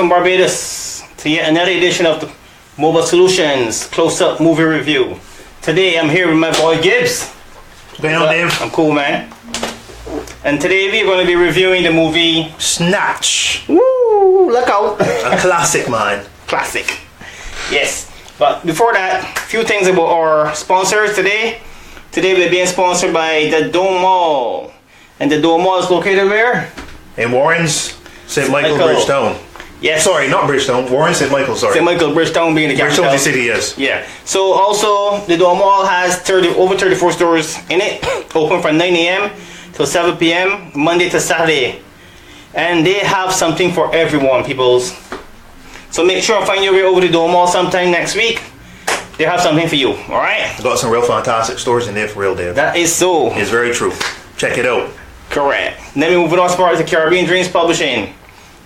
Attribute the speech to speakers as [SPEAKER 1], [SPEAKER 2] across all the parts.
[SPEAKER 1] Welcome Barbados to yet another edition of the Mobile Solutions Close-Up Movie Review. Today I'm here with my boy Gibbs.
[SPEAKER 2] What's going on, Dave?
[SPEAKER 1] I'm cool, man. And today we're going to be reviewing the movie
[SPEAKER 2] Snatch.
[SPEAKER 1] Woo! Look out!
[SPEAKER 2] A classic, man.
[SPEAKER 1] Classic. Yes. But before that, a few things about our sponsors today. Today we're being sponsored by the Dome Mall. And the Dome Mall is located where?
[SPEAKER 2] In Warren's, St. Michael, Bridgetown.
[SPEAKER 1] Yes.
[SPEAKER 2] Sorry, not Bridgetown. Warren, St. Michael, sorry.
[SPEAKER 1] St. Michael, Bridgetown being the capital.
[SPEAKER 2] Bridgetown city, yes.
[SPEAKER 1] Yeah. So also, the Dome Mall has over 34 stores in it. Open from 9 a.m. till 7 p.m. Monday to Saturday. And they have something for everyone, peoples. So make sure to find your way over to the Dome Mall sometime next week. They have something for you, alright?
[SPEAKER 2] Got some real fantastic stores in there for real, Dave.
[SPEAKER 1] That is so.
[SPEAKER 2] It's very true. Check it out.
[SPEAKER 1] Correct. Then we move on to Caribbean Dreams Publishing.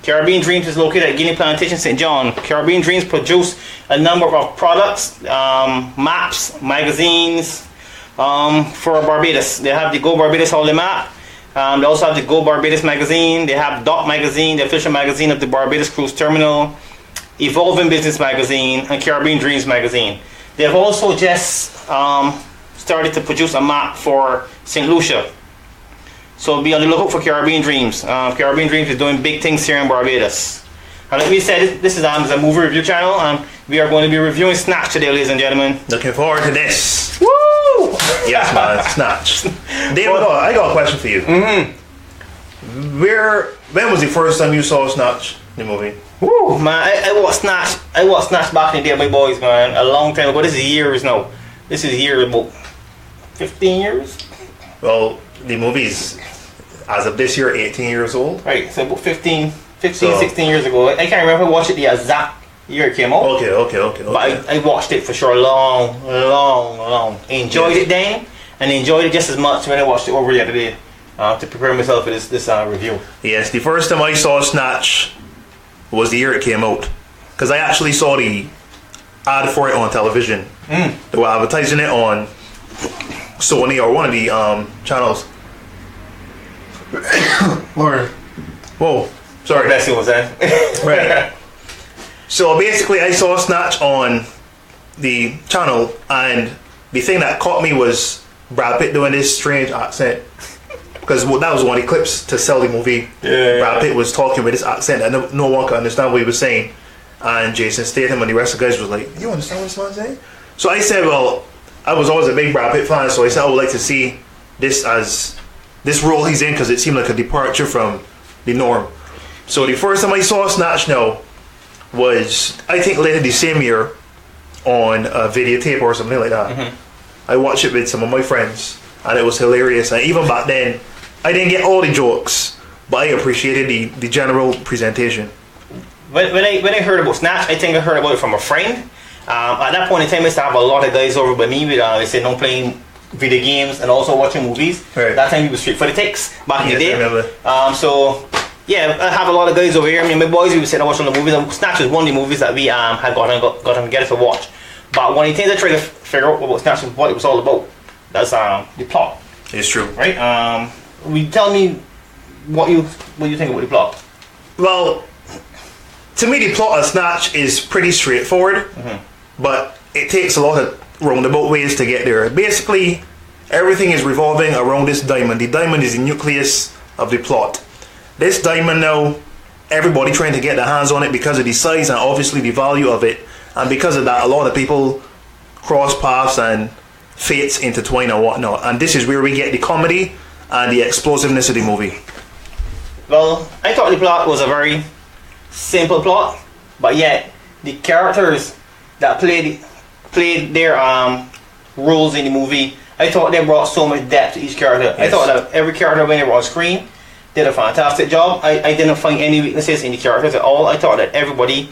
[SPEAKER 1] Caribbean Dreams is located at Guinea Plantation, St. John. Caribbean Dreams produce a number of products, maps, magazines for Barbados. They have the Go Barbados Holiday Map. They also have the Go Barbados magazine. They have Dot magazine, the official magazine of the Barbados Cruise Terminal, Evolving Business magazine, and Caribbean Dreams magazine. They have also just started to produce a map for St. Lucia. So be on the lookout for Caribbean Dreams. Caribbean Dreams is doing big things here in Barbados. And like we said, this is a movie review channel, and we are going to be reviewing Snatch today, ladies and gentlemen.
[SPEAKER 2] Looking forward to this.
[SPEAKER 1] Woo!
[SPEAKER 2] Yes, man, Snatch. Dave, I got a question for you.
[SPEAKER 1] Mm-hmm.
[SPEAKER 2] When was the first time you saw Snatch, the movie?
[SPEAKER 1] Woo, man, I watched Snatch. I watched Snatch back in the day, my boys, man, a long time ago. This is years now. This is years, about 15 years.
[SPEAKER 2] Well, the movie's, as of this year, 18 years old.
[SPEAKER 1] Right, so about 15, 16 years ago. I can't remember if I watched it the exact year it came out.
[SPEAKER 2] Okay.
[SPEAKER 1] But I watched it for sure long. Enjoyed it then, and enjoyed it just as much when I watched it over the other day to prepare myself for this review. Yes,
[SPEAKER 2] the first time I saw Snatch was the year it came out. Because I actually saw the ad for it on television. They were advertising it on Sony or one of the channels. Whoa, sorry.
[SPEAKER 1] That's what was that.
[SPEAKER 2] Right. So basically, I saw Snatch on the channel, and the thing that caught me was Brad Pitt doing this strange accent. Because that was one of the clips to sell the movie.
[SPEAKER 1] Yeah,
[SPEAKER 2] Brad Pitt was talking with this accent that no one could understand what he was saying. And Jason Statham and the rest of the guys was like, "You understand what this man's saying?" So I said, well, I was always a big Brad Pitt fan, so I said I would like to see this role he's in, because it seemed like a departure from the norm. So the first time I saw Snatch now was, I think, later the same year on a videotape or something like that. Mm-hmm. I watched it with some of my friends, and it was hilarious. And even back then, I didn't get all the jokes, but I appreciated the general presentation.
[SPEAKER 1] When I heard about Snatch, I think I heard about it from a friend. At that point in time, I used to have a lot of guys over by me with they said no playing video games and also watching movies.
[SPEAKER 2] Right.
[SPEAKER 1] That time we was straight for the ticks back in the day.
[SPEAKER 2] I remember.
[SPEAKER 1] So yeah, I have a lot of guys over here. I mean, my boys, we were sitting and watching the movies. And Snatch was one of the movies that we had got together to watch. But one of the things I tried to figure out about Snatch and what it was all about, that's the plot.
[SPEAKER 2] It's true,
[SPEAKER 1] right? Tell me what you think about the plot.
[SPEAKER 2] Well, to me, the plot of Snatch is pretty straightforward, but it takes a lot of roundabout ways to get there. Basically, everything is revolving around this diamond. The diamond is the nucleus of the plot. This diamond now, everybody trying to get their hands on it because of the size and obviously the value of it. And because of that, a lot of people cross paths and fates intertwine and whatnot. And this is where we get the comedy and the explosiveness of the movie.
[SPEAKER 1] Well, I thought the plot was a very simple plot, but yet the characters that played their roles in the movie, I thought they brought so much depth to each character. Yes. I thought that every character when they were on screen did a fantastic job. I didn't find any weaknesses in the characters at all. I thought that everybody,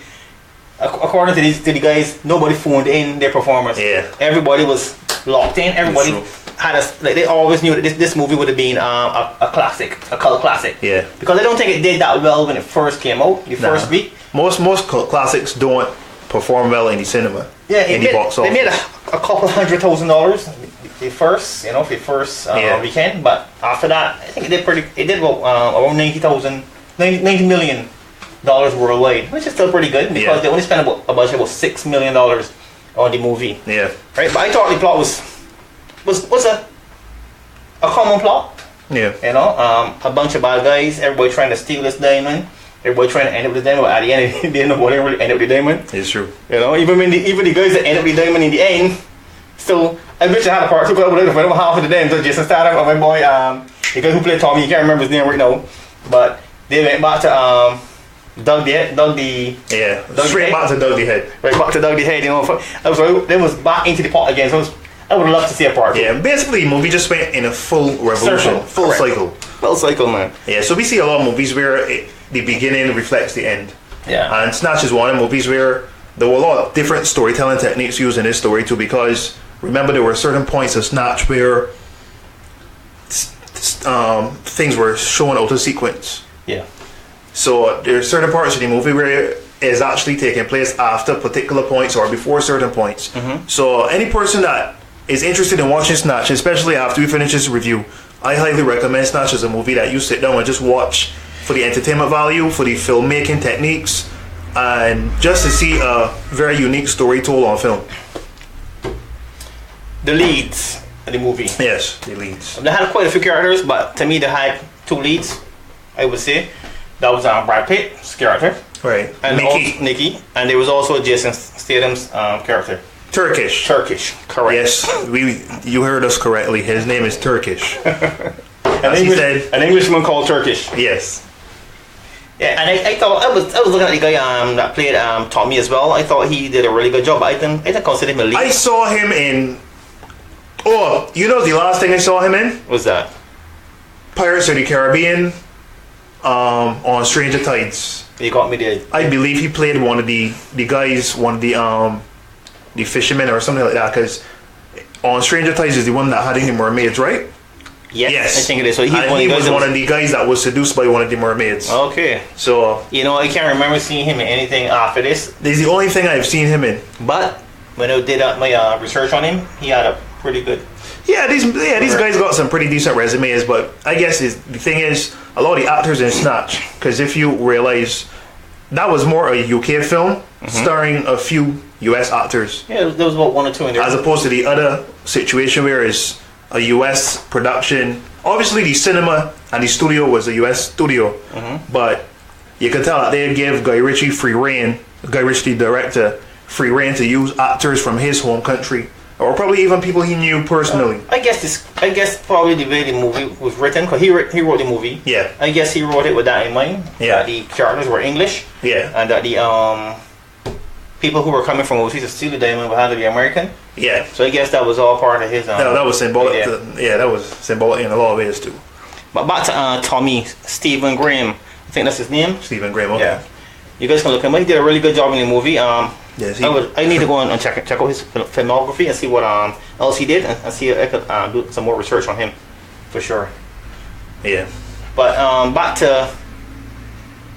[SPEAKER 1] according to the guys, nobody phoned in their performance.
[SPEAKER 2] Yeah.
[SPEAKER 1] Everybody was locked in. Everybody had they always knew that this movie would have been a classic, a cult classic.
[SPEAKER 2] Yeah.
[SPEAKER 1] Because I don't think it did that well when it first came out, the first week.
[SPEAKER 2] Most cult classics don't perform well in the cinema.
[SPEAKER 1] Yeah,
[SPEAKER 2] in the box office.
[SPEAKER 1] They made a couple $100,000 the first weekend, but after that, I think it did about around 90 million worldwide, which is still pretty good because they only spent about a budget of about $6 million on the movie.
[SPEAKER 2] Yeah.
[SPEAKER 1] Right, but I thought the plot was a common plot.
[SPEAKER 2] Yeah.
[SPEAKER 1] You know, a bunch of bad guys, everybody trying to steal this diamond, everybody trying to end up with the diamond, but at the end, they didn't know what they really end up with the diamond.
[SPEAKER 2] It's true.
[SPEAKER 1] You know, even the guys that end up with the diamond in the end, still, I wish I had a part two, because I would have put half of the diamond. So Jason Statham and my boy, the guy who played Tommy, you can't remember his name right now, but they went back to Doug the Head.
[SPEAKER 2] Straight back to Doug the Head.
[SPEAKER 1] Right back to Doug the Head, you know. They was back into the pot again, so I would love to see a part two.
[SPEAKER 2] Yeah, basically the movie just went in a full revolution, full cycle.
[SPEAKER 1] Full cycle, man.
[SPEAKER 2] Yeah, so we see a lot of movies where the beginning reflects the end.
[SPEAKER 1] Yeah.
[SPEAKER 2] And Snatch is one of the movies where there were a lot of different storytelling techniques used in this story too, because remember there were certain points of Snatch where things were shown out of sequence.
[SPEAKER 1] Yeah.
[SPEAKER 2] So there's certain parts of the movie where it is actually taking place after particular points or before certain points.
[SPEAKER 1] Mm-hmm.
[SPEAKER 2] So any person that is interested in watching Snatch, especially after we finish this review, I highly recommend Snatch as a movie that you sit down and just watch for the entertainment value, for the filmmaking techniques, and just to see a very unique story told on film.
[SPEAKER 1] The leads in the movie.
[SPEAKER 2] Yes, the leads.
[SPEAKER 1] They had quite a few characters, but to me they had two leads, I would say. That was Brad Pitt's character.
[SPEAKER 2] Right.
[SPEAKER 1] And Nikki. And there was also Jason Statham's character.
[SPEAKER 2] Turkish,
[SPEAKER 1] correct.
[SPEAKER 2] Yes, you heard us correctly. His name is Turkish.
[SPEAKER 1] An Englishman called Turkish.
[SPEAKER 2] Yes.
[SPEAKER 1] Yeah, and I thought I was looking at the guy that played Tommy as well. I thought he did a really good job. But I didn't consider him a lead.
[SPEAKER 2] I saw him in. Oh, you know the last thing I saw him in?
[SPEAKER 1] What's that?
[SPEAKER 2] Pirates of the Caribbean. On Stranger Tides.
[SPEAKER 1] You got me there.
[SPEAKER 2] I believe he played one of the guys, one of the fishermen or something like that. Because on Stranger Tides is the one that had the mermaids, right?
[SPEAKER 1] Yes. I think it is. So
[SPEAKER 2] he was one of the guys that was seduced by one of the mermaids.
[SPEAKER 1] Okay.
[SPEAKER 2] So
[SPEAKER 1] you know, I can't remember seeing him in anything after this.
[SPEAKER 2] This is the only thing I've seen him in.
[SPEAKER 1] But when I did my research on him, he had a pretty good.
[SPEAKER 2] These guys got some pretty decent resumes, but I guess the thing is, a lot of the actors in Snatch, because if you realize, that was more a UK film starring a few US actors.
[SPEAKER 1] Yeah, there was about one or two in there.
[SPEAKER 2] As opposed to the other situation where it's a US production. Obviously the cinema and the studio was a US studio, but you could tell that they gave Guy Ritchie free reign, Guy Ritchie the director, free reign to use actors from his home country. Or probably even people he knew personally.
[SPEAKER 1] I guess probably the way the movie was written, because he wrote the movie.
[SPEAKER 2] Yeah.
[SPEAKER 1] I guess he wrote it with that in mind.
[SPEAKER 2] Yeah.
[SPEAKER 1] That the characters were English.
[SPEAKER 2] Yeah.
[SPEAKER 1] And that the people who were coming from overseas to steal the diamond would have to be American.
[SPEAKER 2] Yeah.
[SPEAKER 1] So I guess that was all part of his.
[SPEAKER 2] No, that was symbolic.
[SPEAKER 1] Yeah.
[SPEAKER 2] That was symbolic in a lot of ways too.
[SPEAKER 1] But back to Tommy Stephen Graham. I think that's his name.
[SPEAKER 2] Stephen Graham. Okay.
[SPEAKER 1] Yeah. You guys can look him up. He did a really good job in the movie.
[SPEAKER 2] Yes,
[SPEAKER 1] I need to go and check out his filmography and see what else he did, and see if I could do some more research on him, for sure.
[SPEAKER 2] Yeah.
[SPEAKER 1] But back to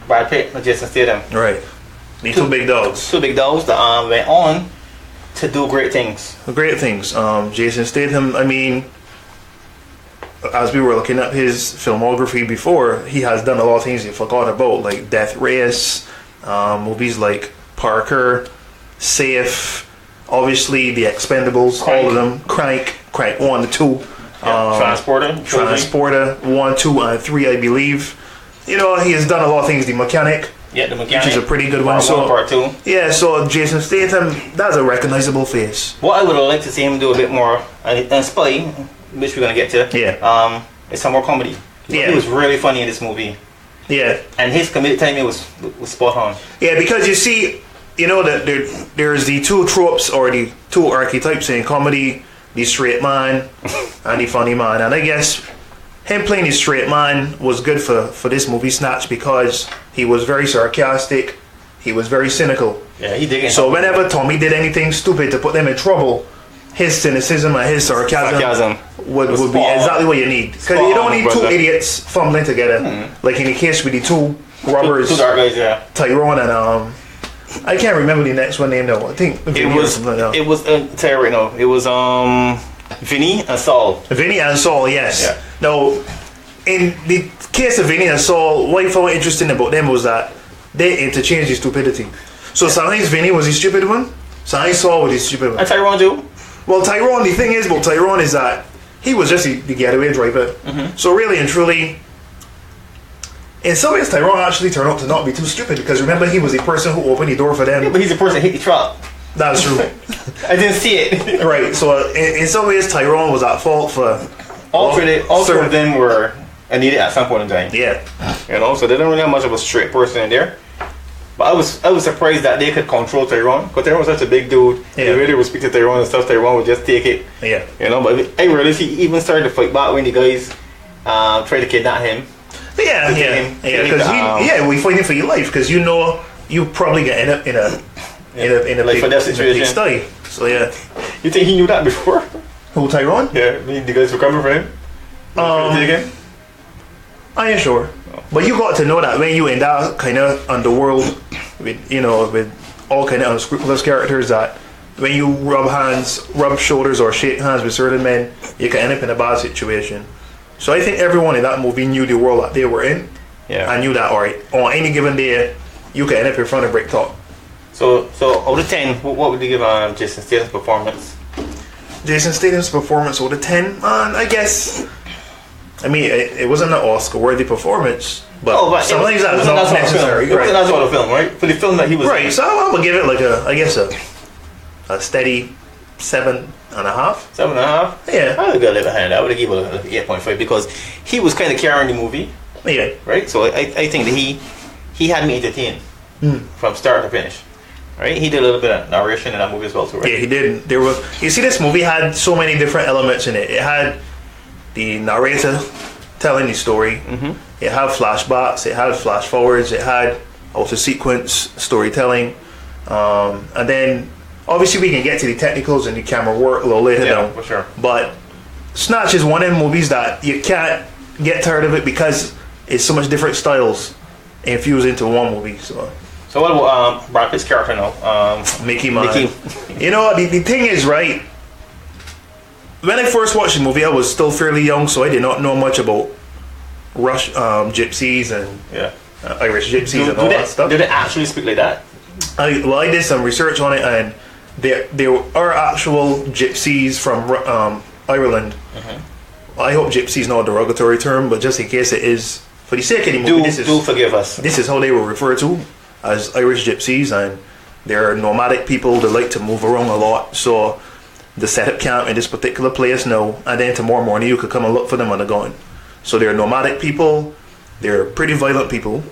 [SPEAKER 1] Brad Pitt and Jason Statham.
[SPEAKER 2] Right. The two big dogs.
[SPEAKER 1] Two big dogs that went on to do great things.
[SPEAKER 2] Great things. Jason Statham, I mean, as we were looking at his filmography before, he has done a lot of things you forgot about, like Death Race, movies like Parker, Safe, obviously The Expendables, all of them, Crank 1 and 2, Transporter 1, 2 and 3, I believe. You know, he has done a lot of things. The Mechanic,
[SPEAKER 1] The Mechanic,
[SPEAKER 2] which is a pretty good one.
[SPEAKER 1] Part 2.
[SPEAKER 2] Yeah, so Jason Statham, that's a recognizable face.
[SPEAKER 1] What I would like to see him do a bit more, and Spy, which we're gonna get to.
[SPEAKER 2] Yeah.
[SPEAKER 1] It's some more comedy.
[SPEAKER 2] Yeah.
[SPEAKER 1] He was really funny in this movie.
[SPEAKER 2] Yeah.
[SPEAKER 1] And his comedic timing was spot on.
[SPEAKER 2] Yeah, because you see, you know that there's the two tropes or the two archetypes in comedy: the straight man and the funny man. And I guess him playing the straight man was good for this movie Snatch, because he was very sarcastic, he was very cynical.
[SPEAKER 1] Yeah, he did.
[SPEAKER 2] So whenever Tommy did anything stupid to put them in trouble, his cynicism and his sarcasm would be exactly what you need. Because you don't need two idiots fumbling together, like in the case with the two robbers,
[SPEAKER 1] two dark guys, yeah.
[SPEAKER 2] Tyrone and I can't remember the next one name though. I think
[SPEAKER 1] it was tell you right now, it was Vinny and Saul.
[SPEAKER 2] Vinny and Saul, yes.
[SPEAKER 1] Yeah.
[SPEAKER 2] Now, in the case of Vinny and Saul, what I found interesting about them was that they interchange the stupidity. So sometimes Vinny was the stupid one, sometimes Saul was the stupid one.
[SPEAKER 1] And Tyrone too.
[SPEAKER 2] Well, Tyrone, the thing is about Tyrone is that he was just the getaway driver. So really and truly, in some ways, Tyrone actually turned out to not be too stupid, because remember, he was the person who opened the door for them.
[SPEAKER 1] Yeah, but he's the person that hit the truck.
[SPEAKER 2] That's true.
[SPEAKER 1] I didn't see it.
[SPEAKER 2] Right, so in some ways, Tyrone was at fault for...
[SPEAKER 1] All three of them were needed at some point in time.
[SPEAKER 2] Yeah.
[SPEAKER 1] You know, so they didn't really have much of a straight person in there. But I was surprised that they could control Tyrone, because Tyrone was such a big dude.
[SPEAKER 2] Yeah.
[SPEAKER 1] They really would speak to Tyrone and stuff. Tyrone would just take it.
[SPEAKER 2] Yeah.
[SPEAKER 1] You know, but I realized he even started to fight back when the guys tried to kidnap him.
[SPEAKER 2] Yeah, because we fighting for your life, because you know you probably get end up in a
[SPEAKER 1] like for that situation.
[SPEAKER 2] stay. So yeah.
[SPEAKER 1] You think he knew that before?
[SPEAKER 2] Who, Tyrone?
[SPEAKER 1] Yeah, I mean, the guys were coming for him.
[SPEAKER 2] I ain't sure, but you got to know that when you in that kind of underworld with with all kind of unscrupulous characters, that when you rub shoulders or shake hands with certain men, you can end up in a bad situation. So I think everyone in that movie knew the world that they were in.
[SPEAKER 1] Yeah.
[SPEAKER 2] I knew that, alright, on any given day, you can end up in front of Brick Top.
[SPEAKER 1] So out of 10, what would you give Jason Statham's performance?
[SPEAKER 2] Jason Statham's performance out of 10, man, I guess. I mean, it wasn't an Oscar-worthy performance, but sometimes that's not necessary.
[SPEAKER 1] It wasn't that sort of film, right? For the film that he was
[SPEAKER 2] right,
[SPEAKER 1] in.
[SPEAKER 2] so I'm gonna give it like a steady 7.5.
[SPEAKER 1] 7.5?
[SPEAKER 2] Yeah.
[SPEAKER 1] I would go a little behind that. I would have given it 8.5, because he was kind of carrying the movie.
[SPEAKER 2] Yeah.
[SPEAKER 1] Right? So I think that he had me entertained from start to finish. Right? He did a little bit of narration in that movie as well too, right?
[SPEAKER 2] Yeah, he did. You see, this movie had so many different elements in it. It had the narrator telling the story. It had flashbacks, it had flash forwards, it had also sequence storytelling. And then obviously we can get to the technicals and the camera work a little later down.
[SPEAKER 1] For sure.
[SPEAKER 2] But Snatch is one of them movies that you can't get tired of it, because it's so much different styles infused into one movie. So
[SPEAKER 1] what about Brad Pitt's character now?
[SPEAKER 2] Mickey, man.
[SPEAKER 1] Mickey.
[SPEAKER 2] You know, the thing is, right, when I first watched the movie, I was still fairly young, so I did not know much about Rush gypsies and Irish gypsies and all that stuff.
[SPEAKER 1] Do they actually speak like that?
[SPEAKER 2] I did some research on it, and there are actual gypsies from Ireland. I hope gypsy is not a derogatory term, but just in case it is, for the sake of the movie,
[SPEAKER 1] do forgive us.
[SPEAKER 2] This is how they were referred to, as Irish gypsies, and they're nomadic people. They like to move around a lot, so they set up camp in this particular place now, and then tomorrow morning you could come and look for them when they're gone. So they're nomadic people. They're pretty violent people.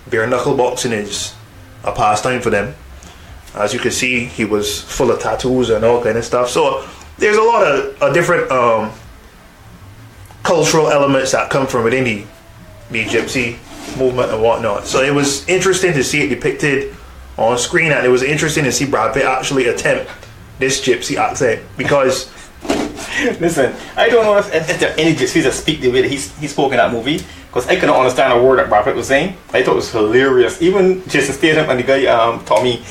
[SPEAKER 2] Bare knuckle boxing is a pastime for them. As you can see, he was full of tattoos and all kind of stuff. So there's a lot of different cultural elements that come from within the gypsy movement and whatnot. So it was interesting to see it depicted on screen, and it was interesting to see Brad Pitt actually attempt this gypsy accent, because
[SPEAKER 1] listen, I don't know if there are any gypsies that speak the way that he spoke in that movie, because I couldn't understand a word that Brad Pitt was saying. I thought it was hilarious. Even Jason Statham and the guy Tommy,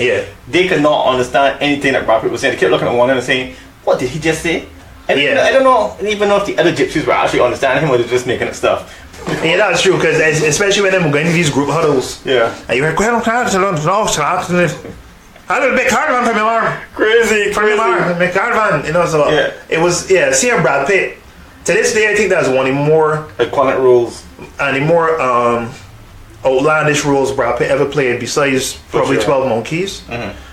[SPEAKER 1] they could not understand anything that Brad Pitt was saying. They kept looking at one another and saying, "What did he just say?" I don't know even know if the other gypsies were actually understanding him, or they're just making up stuff.
[SPEAKER 2] Yeah, that's true, because especially when them going to these group huddles.
[SPEAKER 1] Yeah.
[SPEAKER 2] And you were going a little bit caravan for me, Mark.
[SPEAKER 1] Crazy.
[SPEAKER 2] For me, Mark. My caravan. You know, so it was, seeing Brad Pitt, to this day, I think that's one of the more
[SPEAKER 1] iconic roles
[SPEAKER 2] and the more outlandish roles Brad Pitt ever played, besides probably 12 Monkeys.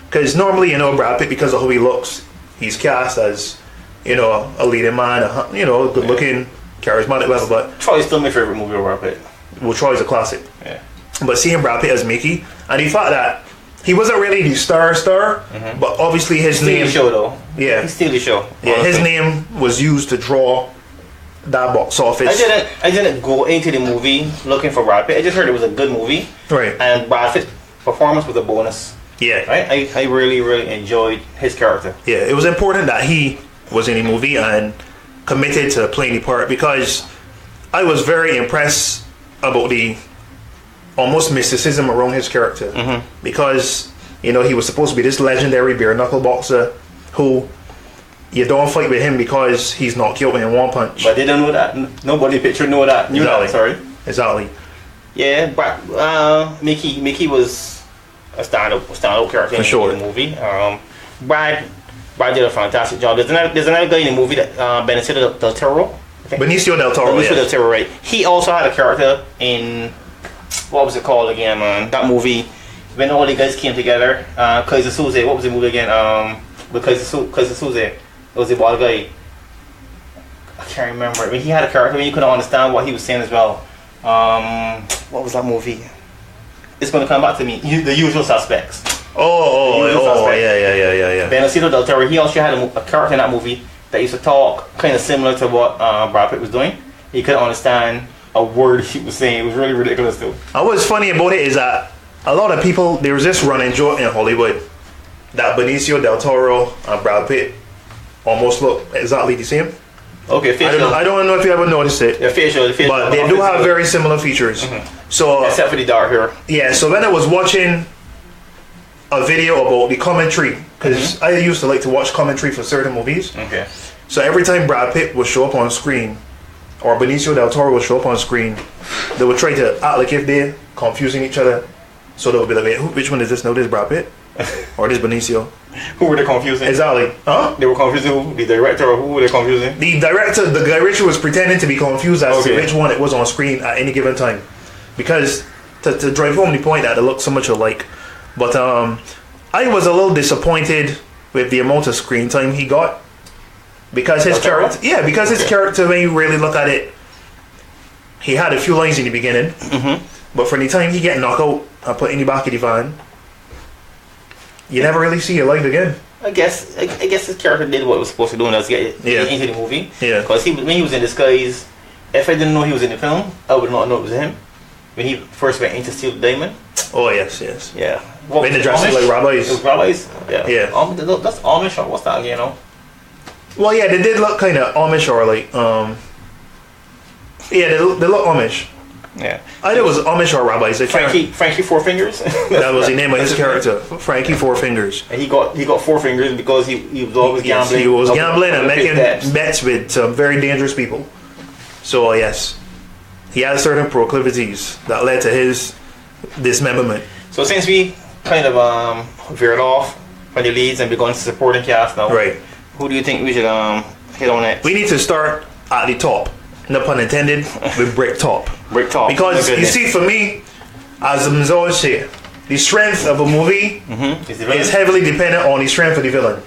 [SPEAKER 2] Because normally, Brad Pitt, because of how he looks, he's cast as, a leading man, good looking, charismatic level. But
[SPEAKER 1] Troy's still my favorite movie of Brad Pitt.
[SPEAKER 2] Well, Troy's a classic.
[SPEAKER 1] Yeah.
[SPEAKER 2] But seeing Brad Pitt as Mickey, and the fact that he wasn't really the star, but obviously his name.
[SPEAKER 1] He show though.
[SPEAKER 2] Yeah.
[SPEAKER 1] He steal the show.
[SPEAKER 2] Yeah, his name was used to draw that box office.
[SPEAKER 1] I didn't go into the movie looking for Brad Pitt. I just heard it was a good movie.
[SPEAKER 2] Right.
[SPEAKER 1] And Brad Pitt's performance was a bonus.
[SPEAKER 2] Yeah.
[SPEAKER 1] Right. I really, really enjoyed his character.
[SPEAKER 2] Yeah, it was important that he was in the movie and committed to playing the part, because I was very impressed about the almost mysticism around his character, because he was supposed to be this legendary bare knuckle boxer who you don't fight with him because he's knocked you out in one punch.
[SPEAKER 1] But they don't know that. Nobody picture knew that. Exactly.
[SPEAKER 2] Exactly.
[SPEAKER 1] Yeah, but Mickey was a standout character
[SPEAKER 2] For sure.
[SPEAKER 1] in the movie. Brad did a fantastic job. There's another guy in the movie that Benicio del Toro.
[SPEAKER 2] Benicio del Toro.
[SPEAKER 1] Benicio
[SPEAKER 2] Yeah.
[SPEAKER 1] del Toro, right? He also had a character in what was it called again, man? That movie when all the guys came together. Kaiser Soze. What was the movie again? Kaiser Soze. It was the bald guy. I can't remember. I mean, he had a character when you couldn't understand what he was saying as well. What was that movie? It's going to come back to me. The Usual Suspects.
[SPEAKER 2] Yeah.
[SPEAKER 1] Benicio del Toro. He also had a character in that movie that used to talk kind of similar to what Brad Pitt was doing. He couldn't understand a word he was saying. It was really ridiculous too.
[SPEAKER 2] And what's funny about it is that a lot of people, there was this running joke in Hollywood that Benicio del Toro and Brad Pitt almost look exactly the same.
[SPEAKER 1] Okay, facial.
[SPEAKER 2] I don't know if you ever noticed it.
[SPEAKER 1] Yeah, facial.
[SPEAKER 2] But they do have very similar features. So
[SPEAKER 1] except for the dark hair.
[SPEAKER 2] yeah, so when I was watching a video about the commentary, because I used to like to watch commentary for certain movies.
[SPEAKER 1] Okay.
[SPEAKER 2] So every time Brad Pitt would show up on screen, or Benicio del Toro would show up on screen, they would try to act like if they're confusing each other. So they would be like, wait, which one is this? No, this is Brad Pitt? Or this Benicio?
[SPEAKER 1] Who were they confusing?
[SPEAKER 2] Exactly. Huh?
[SPEAKER 1] They were confusing who? The director, or who were they confusing?
[SPEAKER 2] The director was pretending to be confused as to which one it was on screen at any given time. Because to drive home the point that they look so much alike. But I was a little disappointed with the amount of screen time he got. Because his character, his character, when you really look at it, he had a few lines in the beginning, but from the time he get knocked out and put in the back of the van, you never really see it live again.
[SPEAKER 1] I guess his character did what it was supposed to do, and that's get into the movie.
[SPEAKER 2] Yeah.
[SPEAKER 1] Because when he was in disguise, if I didn't know he was in the film, I would not know it was him. When he first went in to steal the diamond.
[SPEAKER 2] Oh yes.
[SPEAKER 1] Yeah.
[SPEAKER 2] When they dressed like rabbis.
[SPEAKER 1] It was rabbis. Yeah.
[SPEAKER 2] Yeah.
[SPEAKER 1] That's Amish or what's that again? You know.
[SPEAKER 2] Well, yeah, they did look kind of Amish or like they look Amish.
[SPEAKER 1] Yeah.
[SPEAKER 2] Either it was Amish or rabbis.
[SPEAKER 1] Frankie Four Fingers.
[SPEAKER 2] That was the name of his character, Frankie Four Fingers.
[SPEAKER 1] And he got 4 fingers because he was always gambling.
[SPEAKER 2] He was gambling and making
[SPEAKER 1] bets.
[SPEAKER 2] bets with some very dangerous people. So yes, he had certain proclivities that led to his dismemberment.
[SPEAKER 1] So since we kind of veered off from the leads and we're going to supporting cast now,
[SPEAKER 2] Right.
[SPEAKER 1] who do you think we should hit on next?
[SPEAKER 2] We need to start at the top. No pun intended, with Brick Top.
[SPEAKER 1] Brick Top.
[SPEAKER 2] Because you see, for me, as I'm always say, the strength of a movie is heavily dependent on the strength of the villain.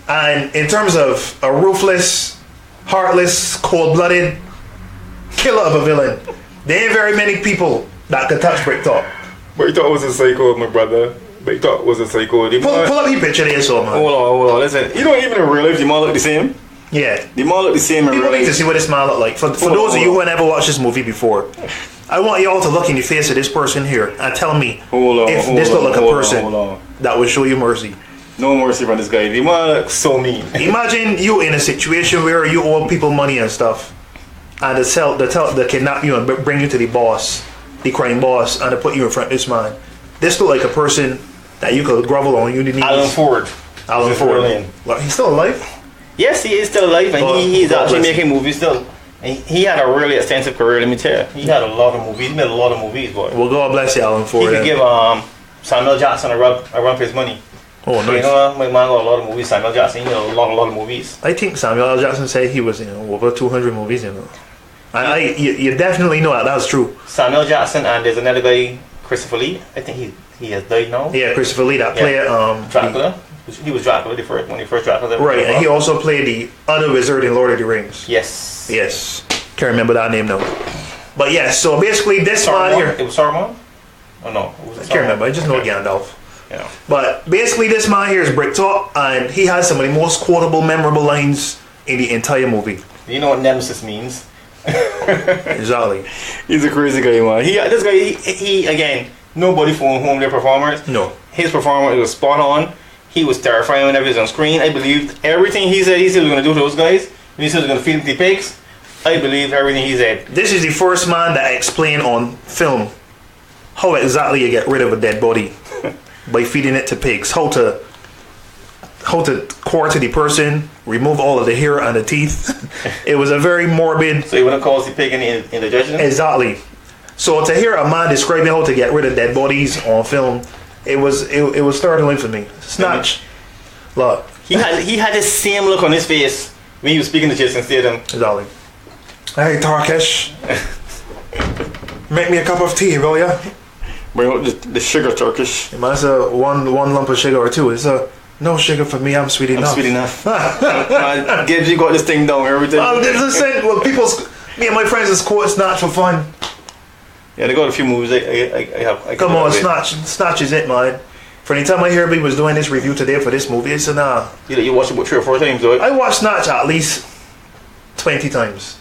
[SPEAKER 2] And in terms of a ruthless, heartless, cold-blooded killer of a villain, there ain't very many people that could touch Brick Top.
[SPEAKER 1] Brick Top was a psycho, my brother. Brick Top was a psycho.
[SPEAKER 2] Pull up your picture there, so man.
[SPEAKER 1] Hold on. Listen, you don't even in real life the man look the same.
[SPEAKER 2] Yeah.
[SPEAKER 1] The man look the same in
[SPEAKER 2] People
[SPEAKER 1] real
[SPEAKER 2] need to
[SPEAKER 1] life.
[SPEAKER 2] see what this man look like. For those of you who never watched this movie before, I want y'all to look in the face of this person here and tell me if this look like a person that would show you mercy.
[SPEAKER 1] No mercy from this guy. The man looks so mean.
[SPEAKER 2] Imagine you in a situation where you owe people money and stuff, and they kidnap you and bring you to the boss, the crime boss, and they put you in front of this man. This look like a person that you could grovel on your knees.
[SPEAKER 1] Alan Ford.
[SPEAKER 2] Like, he's still alive?
[SPEAKER 1] Yes, he is still alive, and he's actually making movies still. And he had a really extensive career, let me tell you. He had a lot of movies. He made a lot of movies, boy.
[SPEAKER 2] Well, God bless you, Alan Ford.
[SPEAKER 1] He could give Samuel Jackson a run for his money.
[SPEAKER 2] Oh, nice.
[SPEAKER 1] You know, my man got a lot of movies. Samuel Jackson, he did a lot of movies.
[SPEAKER 2] I think Samuel L. Jackson said he was in over 200 movies, you know. And you definitely know that that's true.
[SPEAKER 1] Samuel Jackson, and there's another guy, Christopher Lee. I think he has died now.
[SPEAKER 2] Yeah, Christopher Lee, that played
[SPEAKER 1] Dracula. He was Dracula when he first Dracula.
[SPEAKER 2] Right, and he also played the other wizard in Lord of the Rings.
[SPEAKER 1] Yes.
[SPEAKER 2] Can't remember that name now. But yeah, so basically this man here.
[SPEAKER 1] It was Saruman? Oh no.
[SPEAKER 2] I can't remember. I just know Gandalf.
[SPEAKER 1] Yeah.
[SPEAKER 2] But basically this man here is Brick Top, and he has some of the most quotable, memorable lines in the entire movie.
[SPEAKER 1] You know what Nemesis means?
[SPEAKER 2] Exactly.
[SPEAKER 1] He's a crazy guy, man. This guy, he again, nobody phoned home their performance.
[SPEAKER 2] No.
[SPEAKER 1] His performance was spot on. He was terrifying whenever he was on screen. I believed everything he said he was going to do to those guys. When he said he was going to feed them the pigs, I believed everything he said.
[SPEAKER 2] This is the first man that explained on film how exactly you get rid of a dead body by feeding it to pigs. How to quarter the person, remove all of the hair and the teeth. It was a very morbid.
[SPEAKER 1] So he would have caused the pig in the indigestion?
[SPEAKER 2] Exactly. So to hear a man describing how to get rid of dead bodies on film, it was startling for me. Snatch. Look.
[SPEAKER 1] He had the same look on his face when he was speaking to Jason Statham.
[SPEAKER 2] Exactly. Hey, Turkish. Make me a cup of tea, will ya?
[SPEAKER 1] Bring out the sugar, Turkish.
[SPEAKER 2] That's a one lump of sugar or two. It's a no sugar for me. I'm sweet enough.
[SPEAKER 1] I'm sweet enough. Gibbs, you got this thing down. Everything.
[SPEAKER 2] Listen, well, me and my friends just quote Snatch for fun.
[SPEAKER 1] Yeah, they got a few movies. I have.
[SPEAKER 2] Come on, Snatch is it, man. For any time I hear people was doing this review today for this movie, it's nah.
[SPEAKER 1] You watched it about 3 or 4 times, though.
[SPEAKER 2] I watched Snatch at least 20 times.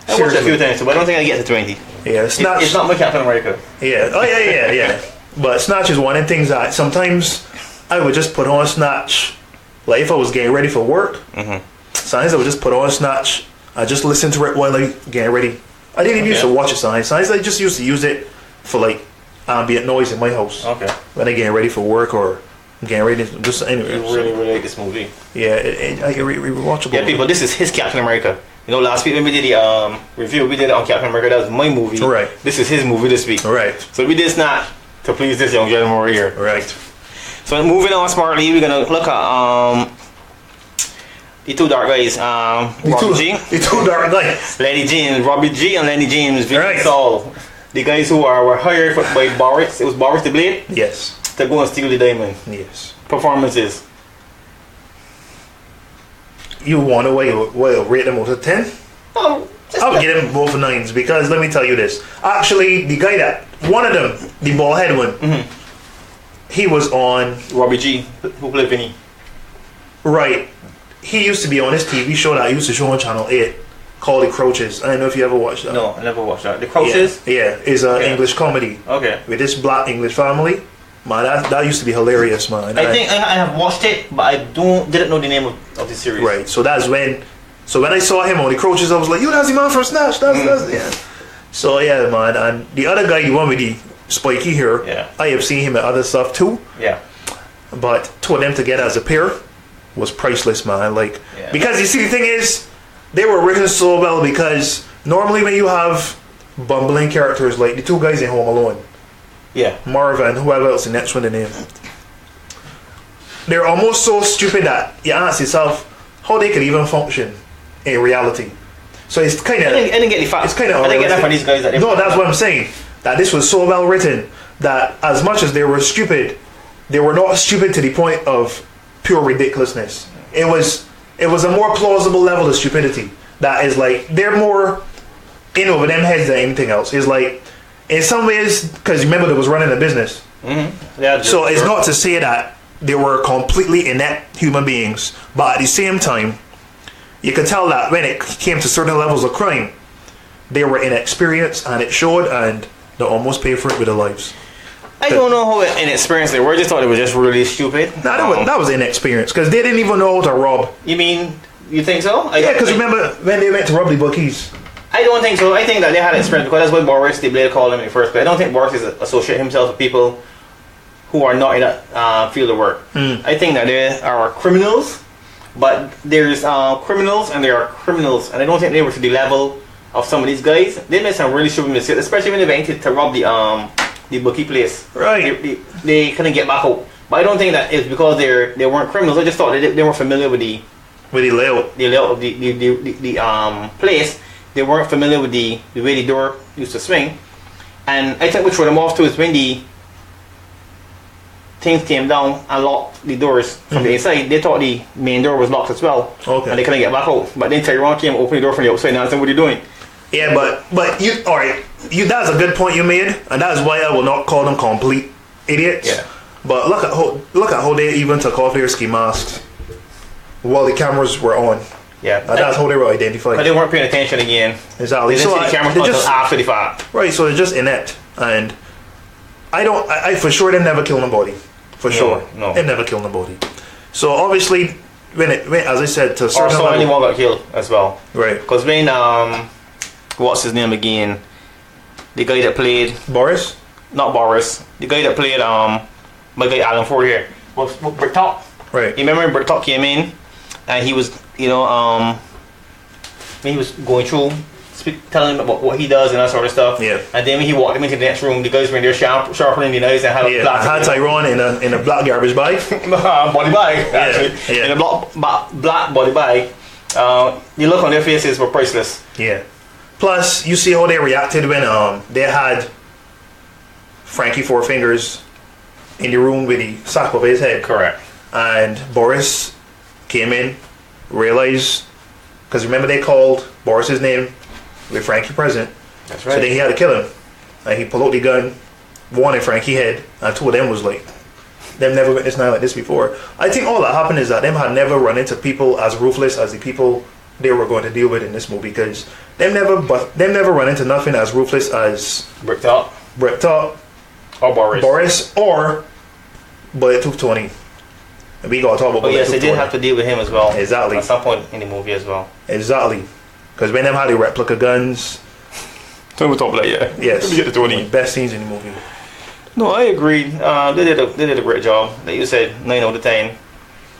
[SPEAKER 1] I watched it a few times, but I don't think I get to 20.
[SPEAKER 2] Yeah, Snatch.
[SPEAKER 1] It's not my Captain America.
[SPEAKER 2] Yeah. Oh yeah. But Snatch is one of the things that sometimes I would just put on Snatch, like if I was getting ready for work. Sometimes I would just put on Snatch. I just listen to it while I getting ready. I didn't even used to watch it sometimes. I just used to use it for like ambient noise in my house. Okay. When I getting ready for work or getting ready to just anyway.
[SPEAKER 1] You really like this movie.
[SPEAKER 2] Yeah, it's rewatchable.
[SPEAKER 1] Yeah, people, this is his Captain America. You know, last week when we did the review, we did it on Captain America. That was my movie.
[SPEAKER 2] Right.
[SPEAKER 1] This is his movie this week.
[SPEAKER 2] Right.
[SPEAKER 1] So we did Snatch to please this young gentleman over here.
[SPEAKER 2] Right.
[SPEAKER 1] So moving on smartly, we're gonna look at the two dark guys.
[SPEAKER 2] The two dark guys.
[SPEAKER 1] Lenny James, Robbie G, and Lenny James, Vinny
[SPEAKER 2] Right.
[SPEAKER 1] Saul. The guys who were hired by Boris. It was Boris the Blade.
[SPEAKER 2] Yes.
[SPEAKER 1] To go and steal the diamond.
[SPEAKER 2] Yes.
[SPEAKER 1] Performances.
[SPEAKER 2] You want to rate them out of 10?
[SPEAKER 1] Oh,
[SPEAKER 2] I'll give them both 9s because let me tell you this. Actually, the guy that one of them, the bald head one, he was on
[SPEAKER 1] Robbie G, who played Vinny.
[SPEAKER 2] Right. He used to be on this TV show that I used to show on Channel 8 called The Crouches. I don't know if you ever watched that.
[SPEAKER 1] No, I never watched that. The Crouches?
[SPEAKER 2] Yeah, it's an English comedy.
[SPEAKER 1] Okay.
[SPEAKER 2] With this black English family. Man, that used to be hilarious, man.
[SPEAKER 1] I think I have watched it, but I didn't know the name of the series.
[SPEAKER 2] Right. So that's when I saw him on The Crouches, I was like, yo, that's the man from Snatch. That's yeah. So yeah, man. And the other guy, the one with the spiky hair, I have seen him at other stuff too. Yeah. But two of them together as a pair was priceless, man. Like, because you see, the thing is, they were written so well because normally when you have bumbling characters like the two guys in Home Alone, Marva and whoever else the next one the name, they're almost so stupid that you ask yourself how they could even function in reality. So it's kind of
[SPEAKER 1] I didn't get the fact.
[SPEAKER 2] It's kind of
[SPEAKER 1] I didn't get that from these guys.
[SPEAKER 2] No, that's what I'm saying. That this was so well written that as much as they were stupid, they were not stupid to the point of pure ridiculousness. It was a more plausible level of stupidity that is like they're more in over them heads than anything else. It's like in some ways, because remember they was running a business. Yeah. So it's not to say that they were completely inept human beings, but at the same time, you could tell that when it came to certain levels of crime, they were inexperienced, and it showed, and they almost paid for it with their lives.
[SPEAKER 1] I don't know how inexperienced they were. I just thought it was just really stupid.
[SPEAKER 2] That was inexperienced because they didn't even know how to rob.
[SPEAKER 1] You mean you think so?
[SPEAKER 2] Yeah, because remember when they went to rob the bookies.
[SPEAKER 1] I don't think so. I think that they had experience because that's what Boris the Blade called him in the first place. I don't think Boris is associate himself with people who are not in that field of work. I think that there are criminals, but there's criminals and there are criminals, and I don't think they were to the level of some of these guys. They made some really stupid mistakes, especially when they went to rob the bookie place.
[SPEAKER 2] Right.
[SPEAKER 1] They couldn't get back out. But I don't think that it's because they weren't criminals. I just thought they weren't familiar with the layout. The layout of the place. They weren't familiar with the way the door used to swing. And I think what threw them off too is when the things came down and locked the doors from the inside, they thought the main door was locked as well. Okay. And they couldn't get back out. But then Tyrone came and opened the door from the outside and asked them, what are you doing? Yeah,
[SPEAKER 2] but you alright. That's a good point you made, and that is why I will not call them complete idiots. Yeah. But look at how they even took off their ski masks while the cameras were on. Yeah. And that's how they were identified.
[SPEAKER 1] But they weren't paying attention again.
[SPEAKER 2] Exactly.
[SPEAKER 1] They didn't see the cameras until after the fact.
[SPEAKER 2] Right, so they're just inept. And I for sure they never kill nobody. For sure. No. They never kill nobody. So obviously when as I said to a certain level,
[SPEAKER 1] anyone got killed as well.
[SPEAKER 2] Right.
[SPEAKER 1] Because when what's his name again? The guy that played
[SPEAKER 2] Boris?
[SPEAKER 1] Not Boris. The guy that played my guy Alan Ford here. Was Bricktalk.
[SPEAKER 2] Right.
[SPEAKER 1] You remember when Bricktalk came in and he was when he was going through telling him about what he does and that sort of stuff.
[SPEAKER 2] Yeah.
[SPEAKER 1] And then when he walked him into the next room, the guys were in there sharpening the knives and had a
[SPEAKER 2] I had Tyrone in a black garbage bag.
[SPEAKER 1] body bag, actually.
[SPEAKER 2] Yeah.
[SPEAKER 1] In a black body bag. The look on their faces were priceless.
[SPEAKER 2] Yeah. Plus, you see how they reacted when they had Frankie Four Fingers in the room with the sack over his head.
[SPEAKER 1] Correct.
[SPEAKER 2] And Boris came in, realized, because remember they called Boris's name with Frankie present.
[SPEAKER 1] That's right.
[SPEAKER 2] So then he had to kill him. And he pulled out the gun, one in Frankie's head, and two of them was like, them never witnessed nothing like this before. I think all that happened is that them had never run into people as ruthless as the people they were going to deal with in this movie, because them never run into nothing as ruthless as
[SPEAKER 1] Bricktop or
[SPEAKER 2] Boris or Bullet Tooth Tony. And we gotta talk about Bullet
[SPEAKER 1] yes,
[SPEAKER 2] Tooth
[SPEAKER 1] they did
[SPEAKER 2] Tony.
[SPEAKER 1] have to deal with him as well.
[SPEAKER 2] Exactly.
[SPEAKER 1] At some point in the movie as well.
[SPEAKER 2] Exactly. Because when them had the replica guns.
[SPEAKER 1] So we'll talk about that, yeah.
[SPEAKER 2] Yes.
[SPEAKER 1] Let me get to Tony.
[SPEAKER 2] Best scenes in the movie.
[SPEAKER 1] No, I agree. They did a great job. Like you said, 9 out of 10.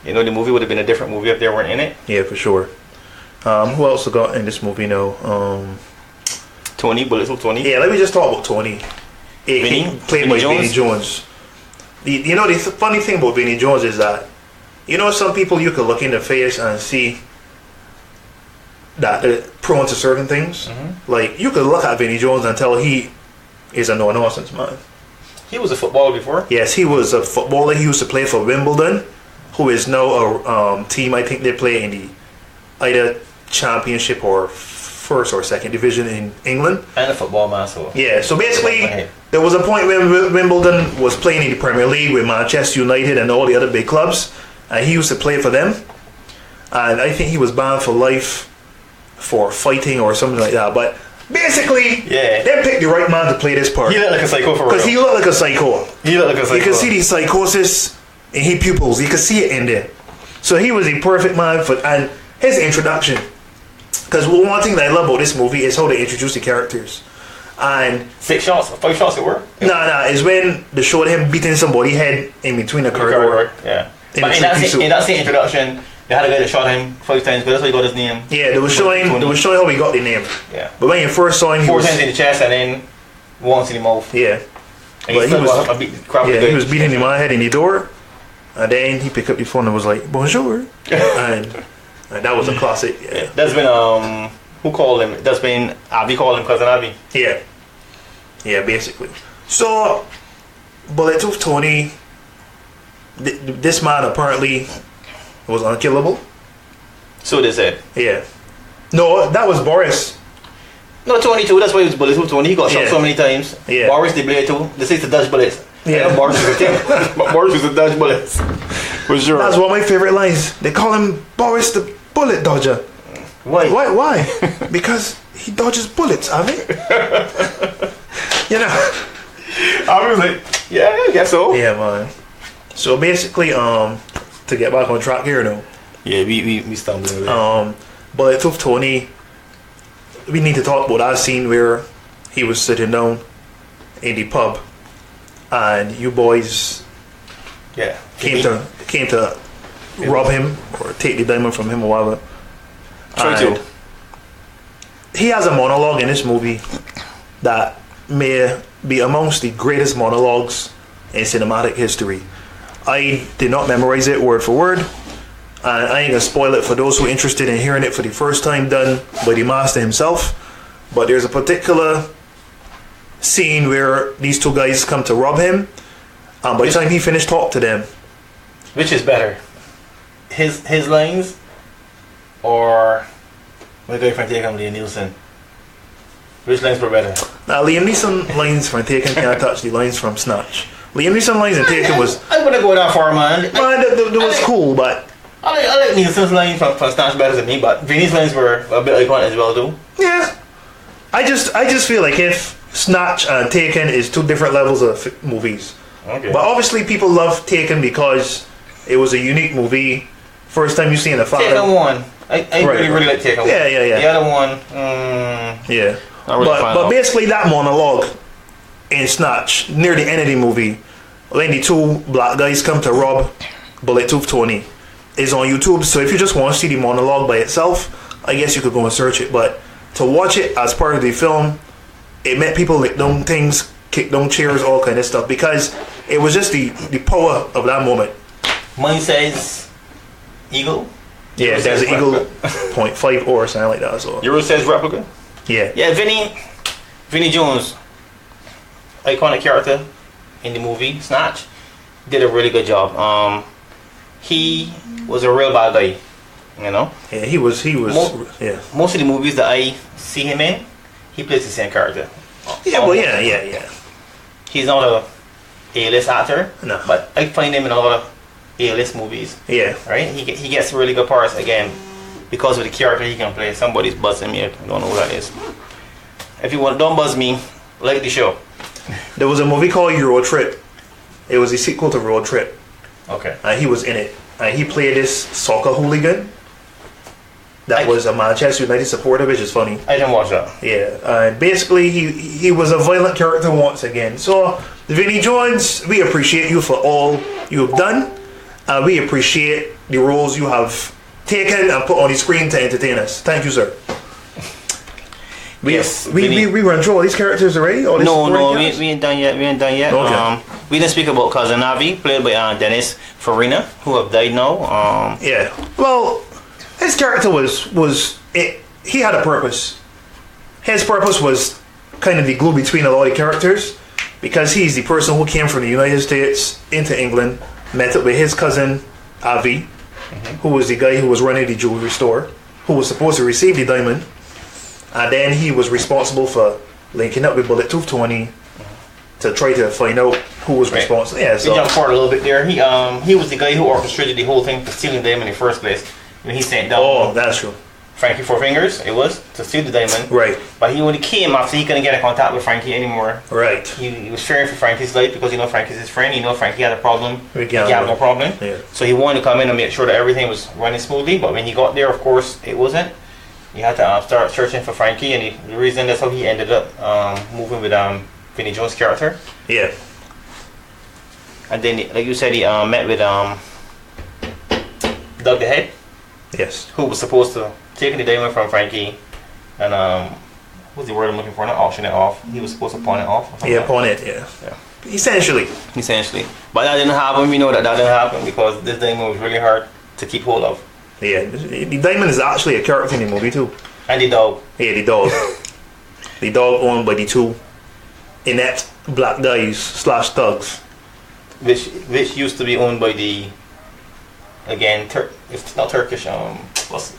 [SPEAKER 1] You know, the movie would have been a different movie if they weren't in it.
[SPEAKER 2] Yeah, for sure. Who else got in this movie now?
[SPEAKER 1] Tony, Bullet Tooth Tony.
[SPEAKER 2] Yeah, let me just talk about Tony.
[SPEAKER 1] Vinny?
[SPEAKER 2] Played by Vinny Jones. You know, the funny thing about Vinny Jones is that, you know, some people you could look in the face and see that they're prone to certain things.
[SPEAKER 1] Mm-hmm.
[SPEAKER 2] Like, you could look at Vinny Jones and tell he is a no-nonsense man.
[SPEAKER 1] He was a footballer before.
[SPEAKER 2] Yes, he was a footballer. He used to play for Wimbledon, who is now a team, I think they play in the either championship or first or second division in England.
[SPEAKER 1] And a football man, so.
[SPEAKER 2] Yeah, so basically, there was a point when Wimbledon was playing in the Premier League with Manchester United and all the other big clubs, and he used to play for them. And I think he was banned for life for fighting or something like that. But basically, they picked the right man to play this part.
[SPEAKER 1] He looked like a psycho for real.
[SPEAKER 2] Because he looked like a psycho. You can see the psychosis in his pupils. You can see it in there. So he was the perfect man for, and his introduction. Because one thing that I love about this movie is how they introduce the characters. And
[SPEAKER 1] 5 shots it were?
[SPEAKER 2] Nah, is when they showed him beating somebody's head in between the corridor.
[SPEAKER 1] Yeah. But in that same introduction, they had a guy that shot him 5 times, but that's how he got his name.
[SPEAKER 2] Yeah, they were showing how he got the name.
[SPEAKER 1] Yeah.
[SPEAKER 2] But when you first saw him,
[SPEAKER 1] 4 times in the chest and then once in the mouth.
[SPEAKER 2] Yeah.
[SPEAKER 1] And he
[SPEAKER 2] was beating him on the head in the door, and then he picked up the phone and was like, "Bonjour," and that was a classic. Yeah.
[SPEAKER 1] That's been who called him? That's been Abby called him Cousin Abby.
[SPEAKER 2] Yeah, basically. So, Bullet Tooth Tony, this man apparently was unkillable.
[SPEAKER 1] So they said.
[SPEAKER 2] Yeah. No, that was Boris.
[SPEAKER 1] No, Tony too. That's why he was Bullet Tooth Tony. He got shot so many times.
[SPEAKER 2] Yeah.
[SPEAKER 1] Boris the Blade too. They say to dodge bullets.
[SPEAKER 2] Yeah.
[SPEAKER 1] Boris was a king. But Boris was a dodge bullets. For sure.
[SPEAKER 2] That's one of my favorite lines. They call him Boris the Bullet Dodger.
[SPEAKER 1] Why?
[SPEAKER 2] Why? Because he dodges bullets, I mean. You know.
[SPEAKER 1] I was like, yeah, I guess so.
[SPEAKER 2] Yeah, man. So basically, to get back on track here though.
[SPEAKER 1] Yeah, we stumbled a bit.
[SPEAKER 2] Bullet Tooth Tony, we need to talk about that scene where he was sitting down in the pub and you boys came to rob him or take the diamond from him or whatever.
[SPEAKER 1] Try to.
[SPEAKER 2] He has a monologue in this movie that may be amongst the greatest monologues in cinematic history. I did not memorize it word for word, and I ain't gonna spoil it for those who are interested in hearing it for the first time, done by the master himself. But there's a particular scene where these two guys come to rob him, and by the time he finished talking to them,
[SPEAKER 1] which is better, his lines or my girlfriend taking Liam Neeson? Which lines were better?
[SPEAKER 2] Now Liam Neeson lines from Taken can't touch the lines from Snatch. Liam Neeson lines in Taken was...
[SPEAKER 1] I wouldn't go that far, man.
[SPEAKER 2] That was cool, but...
[SPEAKER 1] I like Neeson's line from Snatch better than me, but Vinny's lines were a bit iconic as well, though.
[SPEAKER 2] Yeah. I just feel like if Snatch and Taken is two different levels of movies.
[SPEAKER 1] Okay.
[SPEAKER 2] But obviously people love Taken because it was a unique movie. First time you see in a father.
[SPEAKER 1] Taken 1. I really like Taken 1.
[SPEAKER 2] Yeah.
[SPEAKER 1] The other one,
[SPEAKER 2] yeah.
[SPEAKER 1] Really
[SPEAKER 2] but basically that monologue in Snatch, near the end of the movie, when the two black guys come to rob Bullet Tooth Tony, is on YouTube. So if you just want to see the monologue by itself, I guess you could go and search it. But to watch it as part of the film, it made people lick down things, kick down chairs, all kind of stuff, because it was just the power of that moment.
[SPEAKER 1] Mine says eagle.
[SPEAKER 2] Yeah, there's an eagle 0.5 or something like that. So
[SPEAKER 1] Euro says replica.
[SPEAKER 2] yeah,
[SPEAKER 1] Yeah, Vinnie Jones, iconic character in the movie Snatch, did a really good job. He was a real bad guy, you know.
[SPEAKER 2] yeah, he was yeah.
[SPEAKER 1] Most of the movies that I see him in, he plays the same character.
[SPEAKER 2] Yeah, well, yeah.
[SPEAKER 1] He's not a A-list actor,
[SPEAKER 2] No.
[SPEAKER 1] but I find him in a lot of A-list movies.
[SPEAKER 2] Yeah.
[SPEAKER 1] Right? He gets really good parts again because of the character he can play. Somebody's buzzing me. I don't know who that is. If you want, don't buzz me. Like the show.
[SPEAKER 2] There was a movie called Euro Trip. It was a sequel to Road Trip.
[SPEAKER 1] Okay.
[SPEAKER 2] And he was in it. And he played this soccer hooligan that was a Manchester United supporter, which is funny.
[SPEAKER 1] I didn't watch that.
[SPEAKER 2] Yeah, and basically he was a violent character once again. So, Vinnie Jones, we appreciate you for all you have done. We appreciate the roles you have taken and put on the screen to entertain us. Thank you, sir.
[SPEAKER 1] Yes.
[SPEAKER 2] We run through all these characters already? All these
[SPEAKER 1] No,
[SPEAKER 2] supporting characters?
[SPEAKER 1] we ain't done yet.
[SPEAKER 2] Okay.
[SPEAKER 1] We didn't speak about Cousin Avi, played by Dennis Farina, who have died now.
[SPEAKER 2] Yeah. Well, his character he had a purpose. His purpose was kind of the glue between a lot of characters, because he's the person who came from the United States into England, met up with his cousin Avi, who was the guy who was running the jewelry store, who was supposed to receive the diamond, and then he was responsible for linking up with Bullet Tooth Tony to try to find out who was responsible. Yeah,
[SPEAKER 1] We jumped forward a little bit there. He was the guy who orchestrated the whole thing for stealing the diamond in the first place. When he sent down
[SPEAKER 2] Oh, that's true.
[SPEAKER 1] Frankie Four Fingers, it was, to steal the diamond.
[SPEAKER 2] Right.
[SPEAKER 1] But he only came after he couldn't get in contact with Frankie anymore.
[SPEAKER 2] Right.
[SPEAKER 1] He was fearing for Frankie's life because Frankie's his friend. Frankie had a problem.
[SPEAKER 2] With
[SPEAKER 1] He had no problem.
[SPEAKER 2] Yeah.
[SPEAKER 1] So he wanted to come in and make sure that everything was running smoothly. But when he got there, of course, it wasn't. He had to start searching for Frankie, and the reason that's how he ended up moving with Vinnie Jones' character.
[SPEAKER 2] Yeah.
[SPEAKER 1] And then, like you said, he met with Doug the Head,
[SPEAKER 2] Yes.
[SPEAKER 1] who was supposed to take the diamond from Frankie and what's the word I'm looking for? Not auction it off. He was supposed to pawn it off. Or something
[SPEAKER 2] Yeah,
[SPEAKER 1] like
[SPEAKER 2] pawn it. Yeah.
[SPEAKER 1] Yeah.
[SPEAKER 2] Essentially.
[SPEAKER 1] Essentially. But that didn't happen. We know that didn't happen because this diamond was really hard to keep hold of.
[SPEAKER 2] Yeah. The diamond is actually a character in the movie too.
[SPEAKER 1] And the dog.
[SPEAKER 2] Yeah, the dog. The dog owned by the two inept black guys / thugs.
[SPEAKER 1] Which used to be owned by the, again, it's not Turkish, what's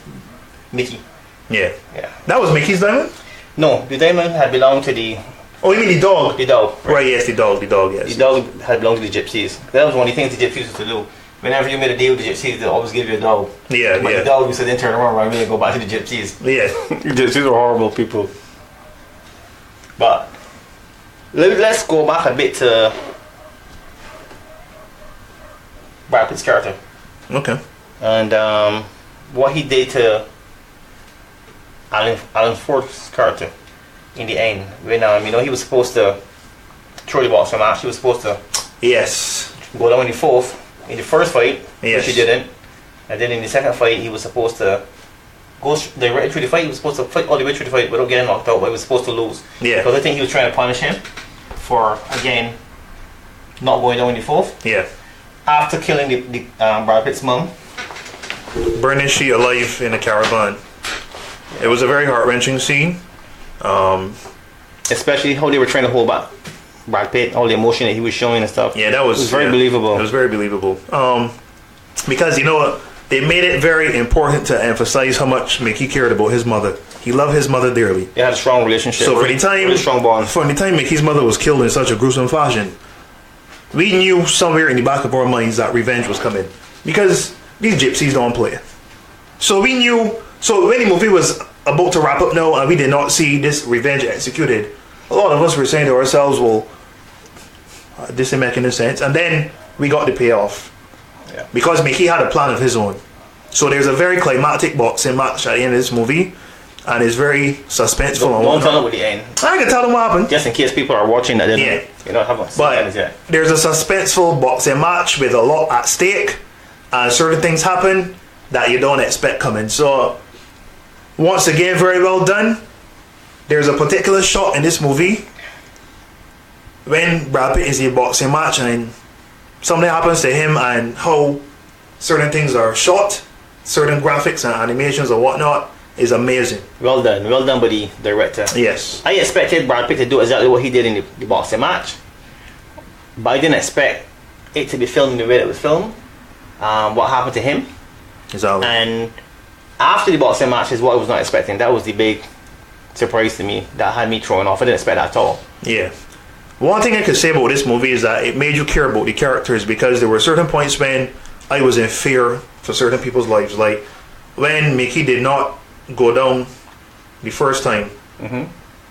[SPEAKER 1] Mickey.
[SPEAKER 2] Yeah.
[SPEAKER 1] Yeah.
[SPEAKER 2] That was Mickey's diamond?
[SPEAKER 1] No, the diamond had belonged to the
[SPEAKER 2] Oh, you mean the dog?
[SPEAKER 1] dog.
[SPEAKER 2] Right, yes, the dog, yes.
[SPEAKER 1] The dog had belonged to the gypsies. That was one of the things the gypsies used to do. Whenever you made a deal with the gypsies, they always give you a dog.
[SPEAKER 2] Yeah,
[SPEAKER 1] But
[SPEAKER 2] yeah.
[SPEAKER 1] the dog used to then turn around and really go back to the gypsies.
[SPEAKER 2] Yeah.
[SPEAKER 1] Gypsies are horrible people. But let's go back a bit to Brad Pitt's character
[SPEAKER 2] Okay.
[SPEAKER 1] and what he did to Alan Ford's character in the end. When he was supposed to throw the boxer match, he was supposed to
[SPEAKER 2] Yes.
[SPEAKER 1] go down in the first fight,
[SPEAKER 2] Yes.
[SPEAKER 1] which he didn't, and then in the second fight he was supposed to go directly through the fight. He was supposed to fight all the way through the fight without getting knocked out, but he was supposed to lose.
[SPEAKER 2] Yeah.
[SPEAKER 1] Because I think he was trying to punish him for, again, not going down in the fourth.
[SPEAKER 2] Yeah.
[SPEAKER 1] After killing the Brad Pitt's mum.
[SPEAKER 2] Burning she alive in a caravan. It was a very heart-wrenching scene.
[SPEAKER 1] Especially how they were trying to hold back Brad Pitt, all the emotion that he was showing and stuff.
[SPEAKER 2] Yeah, that was...
[SPEAKER 1] It was very believable.
[SPEAKER 2] It was very believable. Because, they made it very important to emphasize how much Mickey cared about his mother. He loved his mother dearly.
[SPEAKER 1] They had a strong relationship.
[SPEAKER 2] So for the time...
[SPEAKER 1] really strong bond.
[SPEAKER 2] For the time Mickey's mother was killed in such a gruesome fashion, we knew somewhere in the back of our minds that revenge was coming. Because these gypsies don't play. So we knew... So when the movie was about to wrap up now and we did not see this revenge executed, a lot of us were saying to ourselves, well, this ain't making any sense. And then we got the payoff.
[SPEAKER 1] Yeah.
[SPEAKER 2] Because Mickey had a plan of his own. So there's a very climactic boxing match at the end of this movie. And it's very suspenseful.
[SPEAKER 1] Don't tell them what the end.
[SPEAKER 2] I can tell them what happened.
[SPEAKER 1] Just in case people are watching that didn't,
[SPEAKER 2] Yeah.
[SPEAKER 1] haven't seen
[SPEAKER 2] But
[SPEAKER 1] it yet.
[SPEAKER 2] there's a suspenseful boxing match with a lot at stake. And certain things happen that you don't expect coming. So, once again, very well done. there's a particular shot in this movie when Brad Pitt is in a boxing match and something happens to him and how certain things are shot, certain graphics and animations or whatnot is amazing.
[SPEAKER 1] Well done by the director.
[SPEAKER 2] Yes.
[SPEAKER 1] I expected Brad Pitt to do exactly what he did in the boxing match, but I didn't expect it to be filmed in the way that it was filmed. What happened to him?
[SPEAKER 2] Exactly.
[SPEAKER 1] And after the boxing match is what I was not expecting. That was the big surprise to me. That had me thrown off. I didn't expect that at all.
[SPEAKER 2] Yeah. One thing I could say about this movie is that it made you care about the characters, because there were certain points when I was in fear for certain people's lives. Like when Mickey did not go down the first time,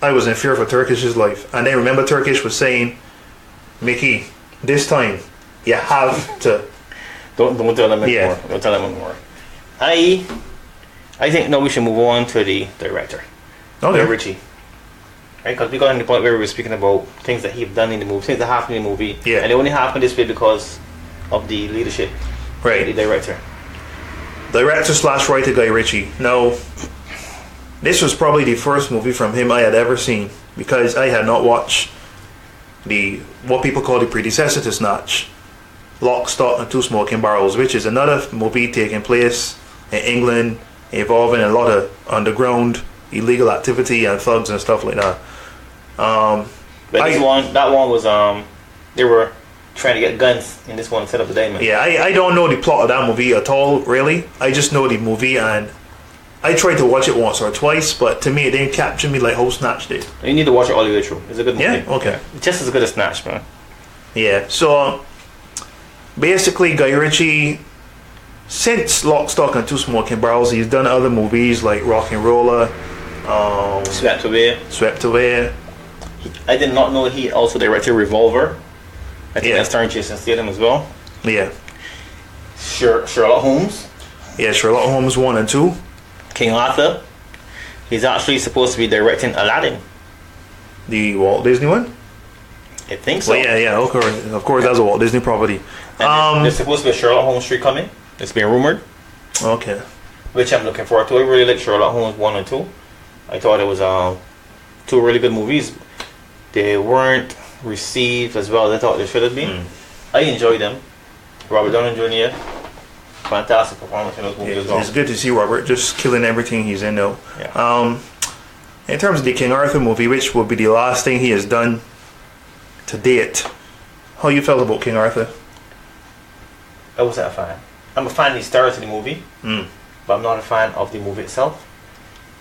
[SPEAKER 2] I was in fear for Turkish's life. And then remember Turkish was saying, Mickey, this time you have to...
[SPEAKER 1] Don't tell them anymore. Don't tell them anymore. I think now we should move on to the director.
[SPEAKER 2] Okay.
[SPEAKER 1] Guy Ritchie. Right, because we got to the point where we were speaking about things that he's done in the movie, things that happened in the movie,
[SPEAKER 2] Yeah.
[SPEAKER 1] and they only happened this way because of the leadership of the
[SPEAKER 2] Right.
[SPEAKER 1] director.
[SPEAKER 2] Director/writer Guy Ritchie. Now, this was probably the first movie from him I had ever seen, because I had not watched what people call the predecessor to Snatch, Lock, Stock and Two Smoking Barrels, which is another movie taking place in England, involving a lot of underground illegal activity and thugs and stuff like that.
[SPEAKER 1] But that one was they were trying to get guns in this one instead of the diamond.
[SPEAKER 2] Yeah, I don't know the plot of that movie at all, really. I just know the movie, and I tried to watch it once or twice, but to me it didn't capture me like how Snatch did.
[SPEAKER 1] You need to watch it all the way through. It's a good movie.
[SPEAKER 2] Yeah? Okay.
[SPEAKER 1] Just as good as Snatch, man.
[SPEAKER 2] Yeah, so basically Guy Ritchie, since Lock, Stock and Two Smoking Barrels, he's done other movies like Rock and Roller,
[SPEAKER 1] Swept Away.
[SPEAKER 2] Swept Away.
[SPEAKER 1] I did not know he also directed Revolver. I think
[SPEAKER 2] Yeah.
[SPEAKER 1] that's starring Jason Statham as well.
[SPEAKER 2] Yeah.
[SPEAKER 1] Sherlock Holmes.
[SPEAKER 2] Yeah, Sherlock Holmes 1 and 2.
[SPEAKER 1] King Arthur. He's actually supposed to be directing Aladdin.
[SPEAKER 2] The Walt Disney one?
[SPEAKER 1] I think so.
[SPEAKER 2] Well, yeah, of course that's a Walt Disney property.
[SPEAKER 1] And there's supposed to be a Sherlock Holmes 3 coming. It's been rumored,
[SPEAKER 2] Okay.
[SPEAKER 1] which I'm looking forward to. I really like Sherlock Holmes 1 and 2. I thought it was two really good movies. They weren't received as well as I thought they should have been. I enjoyed them. Robert Downey Jr. Fantastic performance in those movies as well.
[SPEAKER 2] It's good to see Robert just killing everything he's in now.
[SPEAKER 1] Yeah.
[SPEAKER 2] In terms of the King Arthur movie, which will be the last thing he has done to date, how you felt about King Arthur?
[SPEAKER 1] I wasn't a fan. I'm a fan of the stars in the movie, but I'm not a fan of the movie itself.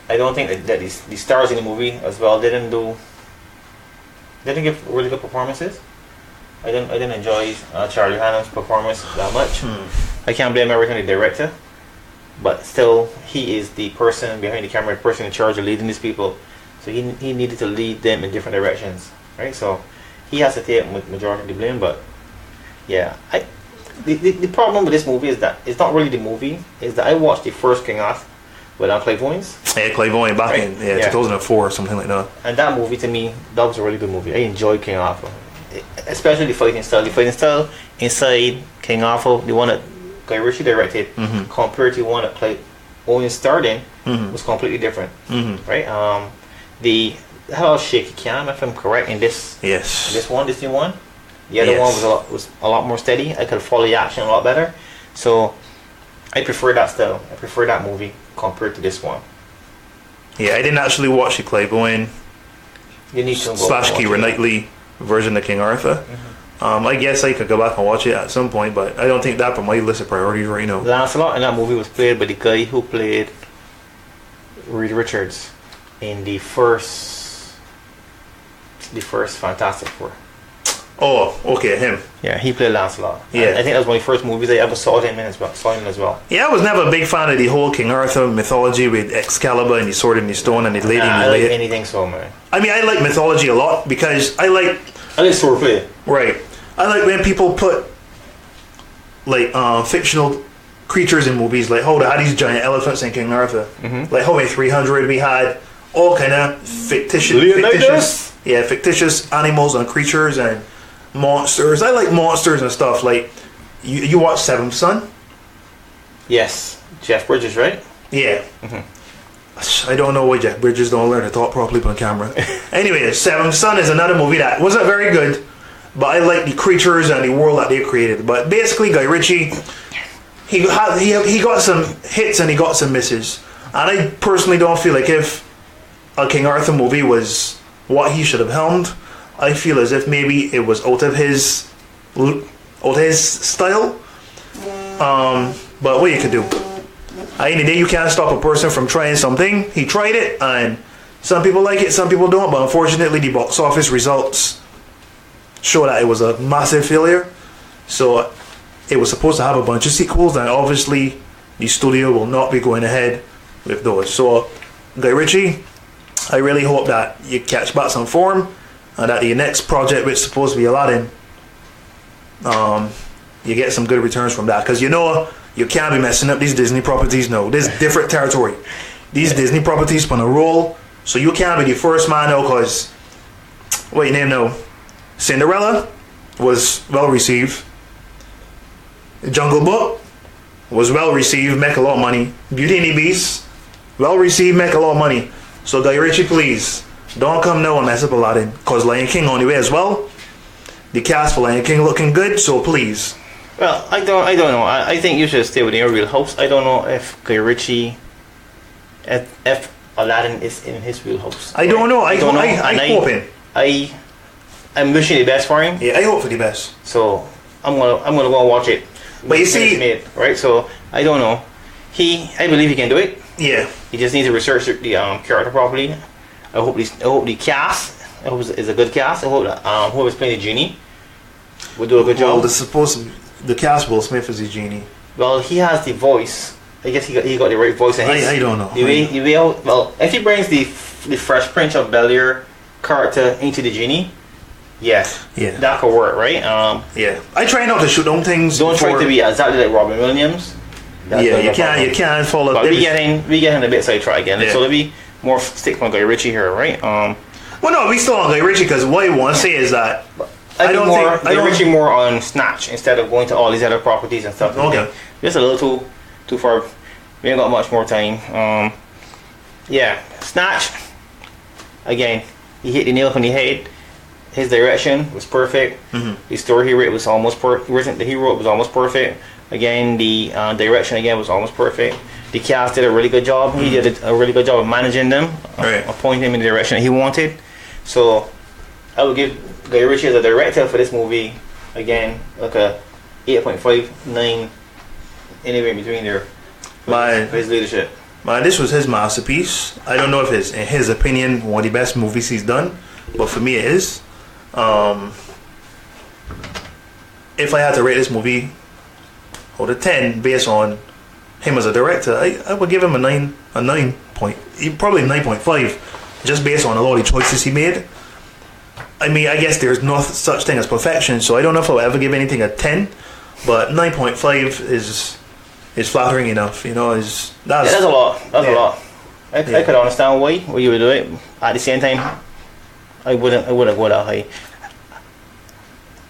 [SPEAKER 1] I don't think that the stars in the movie as well didn't give really good performances. I didn't enjoy Charlie Hunnam's performance that much. I can't blame everything on the director, but still he is the person behind the camera, the person in charge of leading these people. So he needed to lead them in different directions, right? So he has to take majority of the blame. But yeah, the problem with this movie is that it's not really the movie. Is that I watched the first King Arthur with Clive Owens.
[SPEAKER 2] Yeah, Clive Owen back
[SPEAKER 1] Right.
[SPEAKER 2] in
[SPEAKER 1] Yeah.
[SPEAKER 2] 2004 or something like that.
[SPEAKER 1] And that movie, to me, that was a really good movie. I enjoyed King Arthur, especially the fighting style. The fighting style inside King Arthur, the one that Guy Ritchie directed, compared to the one that Clive Owen starred in, was completely different. Right? The how shaky cam, if I'm correct, in this
[SPEAKER 2] Yes.
[SPEAKER 1] this new one. The other
[SPEAKER 2] Yes.
[SPEAKER 1] one was a lot more steady. I could follow the action a lot better. So I prefer that style. I prefer that movie compared to this one.
[SPEAKER 2] Yeah, I didn't actually watch the Clive Owen
[SPEAKER 1] You need to go
[SPEAKER 2] slash
[SPEAKER 1] watch
[SPEAKER 2] Keira
[SPEAKER 1] it.
[SPEAKER 2] Knightley version of King Arthur. I guess I could go back and watch it at some point, but I don't think that's on my list of priorities right now.
[SPEAKER 1] Lancelot in that movie was played by the guy who played Reed Richards in the first Fantastic Four.
[SPEAKER 2] Oh, okay, him.
[SPEAKER 1] Yeah, he played Lancelot.
[SPEAKER 2] Yeah.
[SPEAKER 1] And I think that was one of the first movies I ever saw him in as well.
[SPEAKER 2] Yeah, I was never a big fan of the whole King Arthur mythology with Excalibur and the sword and the stone and the lady
[SPEAKER 1] Nah,
[SPEAKER 2] and
[SPEAKER 1] I
[SPEAKER 2] the
[SPEAKER 1] like
[SPEAKER 2] lady.
[SPEAKER 1] anything so, man.
[SPEAKER 2] I mean, I like mythology a lot because I like
[SPEAKER 1] swordplay.
[SPEAKER 2] Right. I like when people put like fictional creatures in movies, like how they had these giant elephants in King Arthur. Like how in 300 we had all kind of fictitious animals and creatures and monsters. I like monsters and stuff. Like you watch 7th Son?
[SPEAKER 1] Yes, Jeff Bridges, right?
[SPEAKER 2] Yeah. I don't know why Jeff Bridges don't learn to talk properly on camera. Anyway, Seventh Son is another movie that wasn't very good, but I like the creatures and the world that they created. But basically, Guy Ritchie, he got some hits and he got some misses. And I personally don't feel like if a King Arthur movie was what he should have helmed, I feel as if maybe it was out of his style. But what you could do? At the end of the day, you can't stop a person from trying something. He tried it, and some people like it, some people don't. But unfortunately, the box office results show that it was a massive failure. So it was supposed to have a bunch of sequels, and obviously the studio will not be going ahead with those. So Guy Ritchie, I really hope that you catch back some form, and that your next project, which is supposed to be Aladdin, you get some good returns from that. Because you know you can't be messing up these Disney properties. No, this is different territory. These Disney properties on a roll, so you can't be the first man now. Because what you name now, Cinderella was well received. Jungle Book was well received, make a lot of money. Beauty and the Beast, well received, make a lot of money. So Guy Ritchie, please don't come now and mess up Aladdin, because Lion King on the way as well. The cast for Lion King looking good, so please.
[SPEAKER 1] Well, I don't know. I think you should stay with your real host. I don't know if Guy Ritchie, if Aladdin is in his wheelhouse.
[SPEAKER 2] I don't know. I'm hoping.
[SPEAKER 1] I'm wishing the best for him.
[SPEAKER 2] Yeah, I hope for the best.
[SPEAKER 1] So I'm gonna go and watch it.
[SPEAKER 2] But you see,
[SPEAKER 1] right? So I don't know. I believe he can do it.
[SPEAKER 2] Yeah.
[SPEAKER 1] He just needs to research the character properly. I hope the cast is a good cast. I hope that whoever's playing the genie will do a good job.
[SPEAKER 2] The cast Will Smith is the genie.
[SPEAKER 1] Well, he has the voice. I guess he got the right voice.
[SPEAKER 2] I don't know.
[SPEAKER 1] If he brings the Fresh Prince of Bel-Air character into the genie, yeah, that could work, right?
[SPEAKER 2] Yeah, I try not to shoot on things.
[SPEAKER 1] Don't try to be exactly like Robin Williams.
[SPEAKER 2] You can't follow.
[SPEAKER 1] But we getting a bit sidetracked again. Yeah. So let me more stick on Guy Ritchie here, right?
[SPEAKER 2] Well, no, we still on Guy Ritchie because what I want to say is that
[SPEAKER 1] I don't think Guy Ritchie more on Snatch instead of going to all these other properties and stuff.
[SPEAKER 2] Okay,
[SPEAKER 1] just a little too far. We ain't got much more time. Yeah, Snatch. Again, he hit the nail on the head. His direction was perfect.
[SPEAKER 2] Mm-hmm.
[SPEAKER 1] The story he wrote was almost perfect. He wrote was almost perfect. Again, the direction again was almost perfect. The cast did a really good job. He did a really good job of managing them, pointing them in the direction that he wanted. So I would give Guy Ritchie as a director for this movie again like a 8.5, 9, anywhere in between there. For his leadership.
[SPEAKER 2] Man, this was his masterpiece. I don't know if it's, in his opinion, one of the best movies he's done, but for me it is. If I had to rate this movie out of 10 based on him as a director, I would give him probably 9.5, just based on a lot of the choices he made. I mean, I guess there's no such thing as perfection, so I don't know if I'll ever give anything a 10, but 9.5 is flattering enough, you know. That's
[SPEAKER 1] a lot. That's a lot. I could understand why you would do it. At the same time, I wouldn't go that high.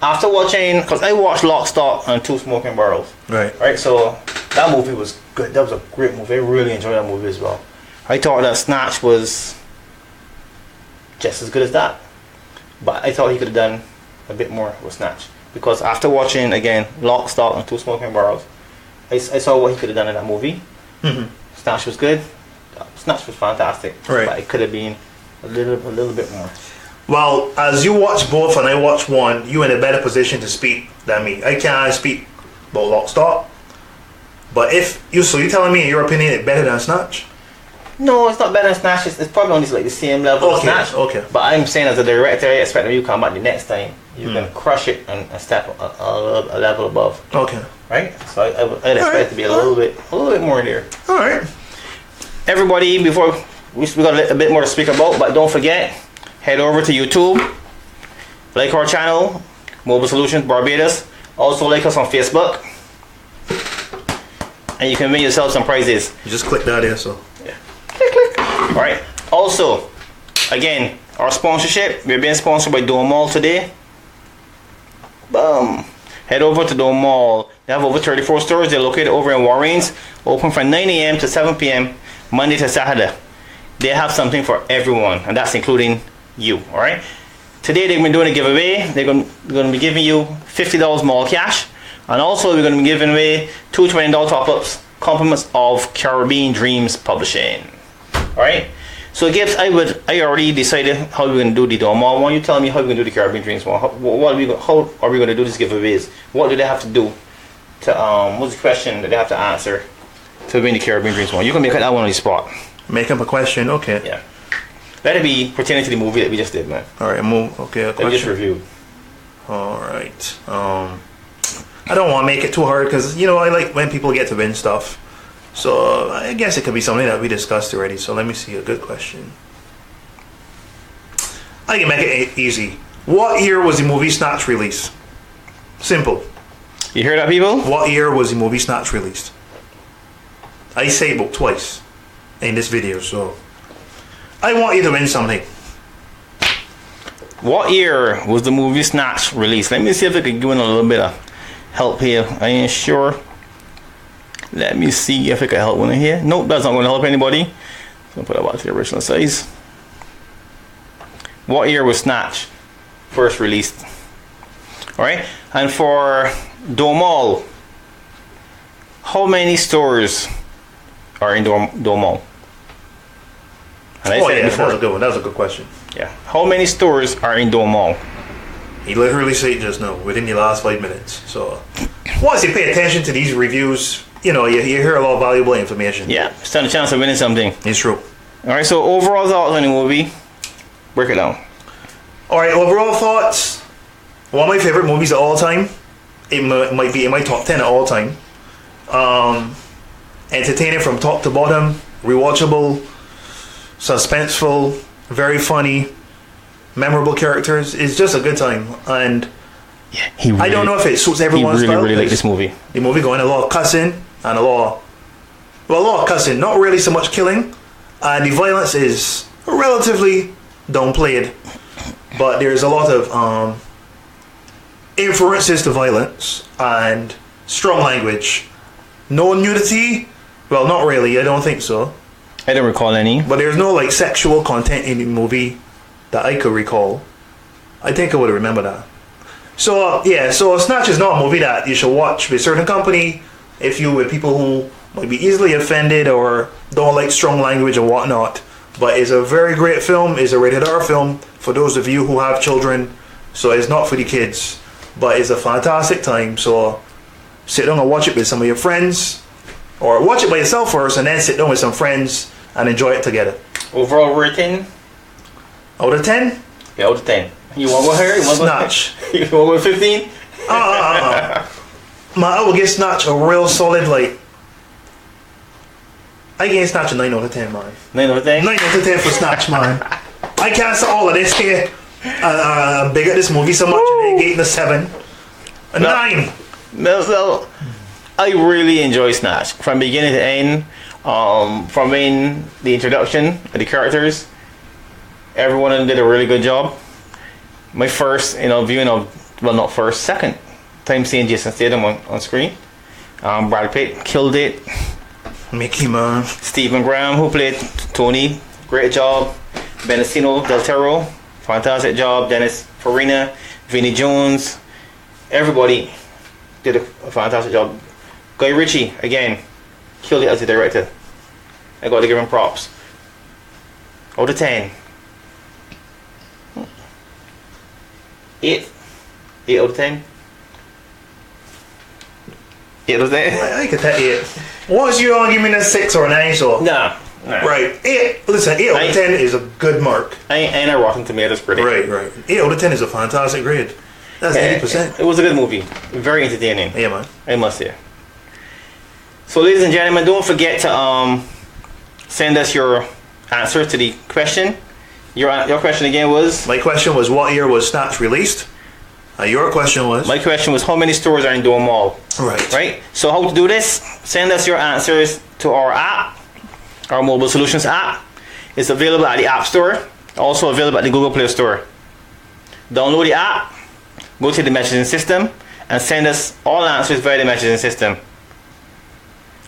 [SPEAKER 1] After watching, because I watched Lock, Stock, and Two Smoking Barrels. Right. So that movie was good. That was a great movie. I really enjoyed that movie as well. I thought that Snatch was just as good as that, but I thought he could have done a bit more with Snatch, because after watching again Lock, Stock, and Two Smoking Barrels, I saw what he could have done in that movie.
[SPEAKER 2] Mm-hmm.
[SPEAKER 1] Snatch was good. Snatch was fantastic.
[SPEAKER 2] Right.
[SPEAKER 1] But it could have been a little bit more.
[SPEAKER 2] Well, as you watch both and I watch one, you're in a better position to speak than me. I can't speak about Lock, Stock. But you're telling me in your opinion it's better than Snatch?
[SPEAKER 1] No, it's not better than Snatch. It's probably on like the same level as Snatch.
[SPEAKER 2] Okay.
[SPEAKER 1] But I'm saying as a director, I expect when you come back the next time, you can crush it and step a level above.
[SPEAKER 2] Okay.
[SPEAKER 1] Right? So I'd expect it to be a little bit more in there.
[SPEAKER 2] All right.
[SPEAKER 1] Everybody, before we got a bit more to speak about, but don't forget, head over to YouTube, like our channel, Mobile Solutions Barbados. Also like us on Facebook, and you can win yourself some prizes.
[SPEAKER 2] You just click that there, so.
[SPEAKER 1] Yeah. Click. All right. Also, again, our sponsorship. We're being sponsored by Dome Mall today. Boom. Head over to Dome Mall. They have over 34 stores. They're located over in Warrens. Open from 9 a.m. to 7 p.m. Monday to Saturday. they have something for everyone, and that's including you. All right. Today they've been doing a giveaway. They're going to be giving you $50 more cash, and also we're going to be giving away two $20 top-ups, compliments of Caribbean Dreams Publishing. All right. So Gibbs, I already decided how we're going to do the Dormant one. You tell me how we're going to do the Caribbean Dreams one. How are we going to do these giveaways? What do they have to do to what's the question that they have to answer to win the Caribbean Dreams one? You can make that one on the spot.
[SPEAKER 2] Make up a question, okay.
[SPEAKER 1] Yeah. Let it be pertaining to the movie that we just did, man.
[SPEAKER 2] Alright, move. Okay, a
[SPEAKER 1] that
[SPEAKER 2] question.
[SPEAKER 1] we just reviewed.
[SPEAKER 2] Alright. I don't want to make it too hard because, you know, I like when people get to win stuff. So I guess it could be something that we discussed already. So let me see a good question. I can make it easy. What year was the movie Snatch released? Simple.
[SPEAKER 1] You hear that, people?
[SPEAKER 2] What year was the movie Snatch released? I say it about twice in this video, so I want you to win something.
[SPEAKER 1] What year was the movie Snatch released? Let me see if I can give you a little bit of help here. I ain't sure. Let me see if I can help one in here. Nope, that's not going to help anybody. So I'll put that back to the original size. What year was Snatch first released? Alright, and for Dormant, how many stores are in Dormant? And I said it before.
[SPEAKER 2] That was a good one. That was a good question.
[SPEAKER 1] Yeah. How many stores are in Dormant?
[SPEAKER 2] He literally said it just now, within the last 5 minutes. So once you pay attention to these reviews, you know, you hear a lot of valuable information.
[SPEAKER 1] Yeah, stand a chance of winning something.
[SPEAKER 2] It's true.
[SPEAKER 1] Alright, so overall thoughts on the movie. Break it down.
[SPEAKER 2] Alright, overall thoughts. One of my favorite movies of all time. It might be in my top 10 of all time. Entertaining from top to bottom. Rewatchable. Suspenseful. Very funny. Memorable characters. It's just a good time. And
[SPEAKER 1] yeah, really,
[SPEAKER 2] I don't know if it suits everyone's style.
[SPEAKER 1] He really like this movie.
[SPEAKER 2] The movie going a lot of cussing and a lot of cussing. Not really so much killing. And the violence is relatively downplayed. But there's a lot of inferences to violence and strong language. No nudity? Well, not really. I don't think so.
[SPEAKER 1] I don't recall any.
[SPEAKER 2] But there's no like sexual content in the movie that I could recall. I think I would remember that. So yeah, so Snatch is not a movie that you should watch with certain company if you with people who might be easily offended or don't like strong language or whatnot. But it's a very great film. It's a rated R film for those of you who have children. So it's not for the kids, but it's a fantastic time. So sit down and watch it with some of your friends, or watch it by yourself first and then sit down with some friends and enjoy it together.
[SPEAKER 1] Overall rating?
[SPEAKER 2] Out of 10?
[SPEAKER 1] Yeah, out of 10. You want to go higher?
[SPEAKER 2] Snatch.
[SPEAKER 1] You want to go 15?
[SPEAKER 2] I will give Snatch a real solid, like, I gave Snatch a 9 out of 10, man.
[SPEAKER 1] 9 out of 10?
[SPEAKER 2] 9 out of 10 for Snatch, man. I can't say all of this here. Big at this movie so much, and I gave it a 7. A 9.
[SPEAKER 1] No, I really enjoy Snatch from beginning to end. From in the introduction of the characters, everyone of them did a really good job. My first, viewing of, well, not first, second time seeing Jason Statham on screen. Brad Pitt killed it.
[SPEAKER 2] Mickey, man.
[SPEAKER 1] Stephen Graham, who played Tony, great job. Benicio del Toro, fantastic job. Dennis Farina, Vinnie Jones, everybody did a fantastic job. Guy Ritchie, again, killed it as a director. I got to give him props. Out of 10. 8. 8 out of 10. 8 out of 10.
[SPEAKER 2] I could take 8. What's you on giving me a 6 or a 9, so?
[SPEAKER 1] Nah.
[SPEAKER 2] Right. 8. Listen, 8 out of 10 is a good mark.
[SPEAKER 1] Ain't a Rotten Tomatoes critic.
[SPEAKER 2] Right. 8 out of 10 is a fantastic grade. That's 80%.
[SPEAKER 1] It was a good movie. Very entertaining.
[SPEAKER 2] Yeah, man.
[SPEAKER 1] I must say. So, ladies and gentlemen, don't forget to send us your answer to the question. Your question again was?
[SPEAKER 2] My question was, what year was Snatch released? Your question was?
[SPEAKER 1] My question was, how many stores are in Dome Mall? Right. So how to do this? Send us your answers to our app, our mobile solutions app. It's available at the App Store, also available at the Google Play Store. Download the app, go to the messaging system, and send us all answers via the messaging system.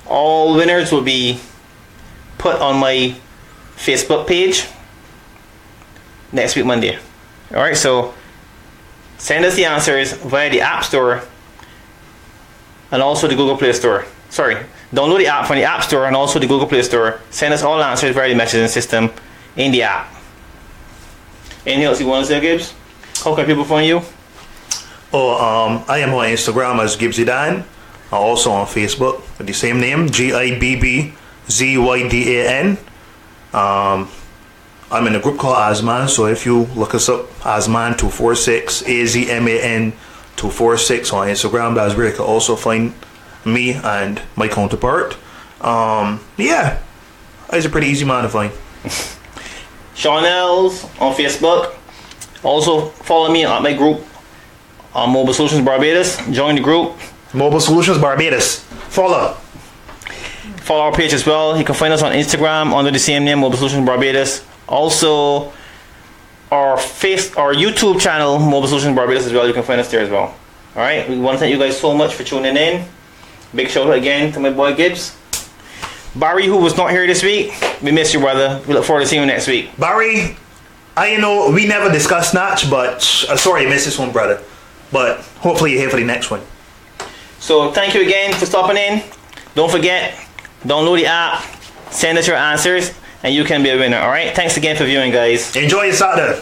[SPEAKER 1] All winners will be put on my Facebook page next week Monday. Alright, so send us the answers via the App Store and also the Google Play Store. Sorry, download the app from the App Store and also the Google Play Store. Send us all answers via the messaging system in the app. Anything else you want to say, Gibbs? How can people find you?
[SPEAKER 2] I am on Instagram as Gibbsy Dan. I'm also on Facebook with the same name, GIBBZYDAN. I'm in a group called Azman, so if you look us up, Azman246, AZMAN246 on Instagram, that's where you can also find me and my counterpart. Yeah, it's a pretty easy man to find.
[SPEAKER 1] Seanel's on Facebook. Also follow me at my group on Mobile Solutions Barbados. Join the group.
[SPEAKER 2] Mobile Solutions Barbados. Follow
[SPEAKER 1] our page as well. You can find us on Instagram under the same name, Mobile Solutions Barbados. Also, our YouTube channel, Mobile Solutions Barbados as well. You can find us there as well. All right. We want to thank you guys so much for tuning in. Big shout out again to my boy Gibbs. Barry, who was not here this week, we miss you, brother. We look forward to seeing you next week.
[SPEAKER 2] Barry, I know we never discussed Snatch, but sorry I missed this one, brother. But hopefully you're here for the next one.
[SPEAKER 1] So thank you again for stopping in. Don't forget, download the app, send us your answers, and you can be a winner. All right. Thanks again for viewing, guys.
[SPEAKER 2] Enjoy your Saturday.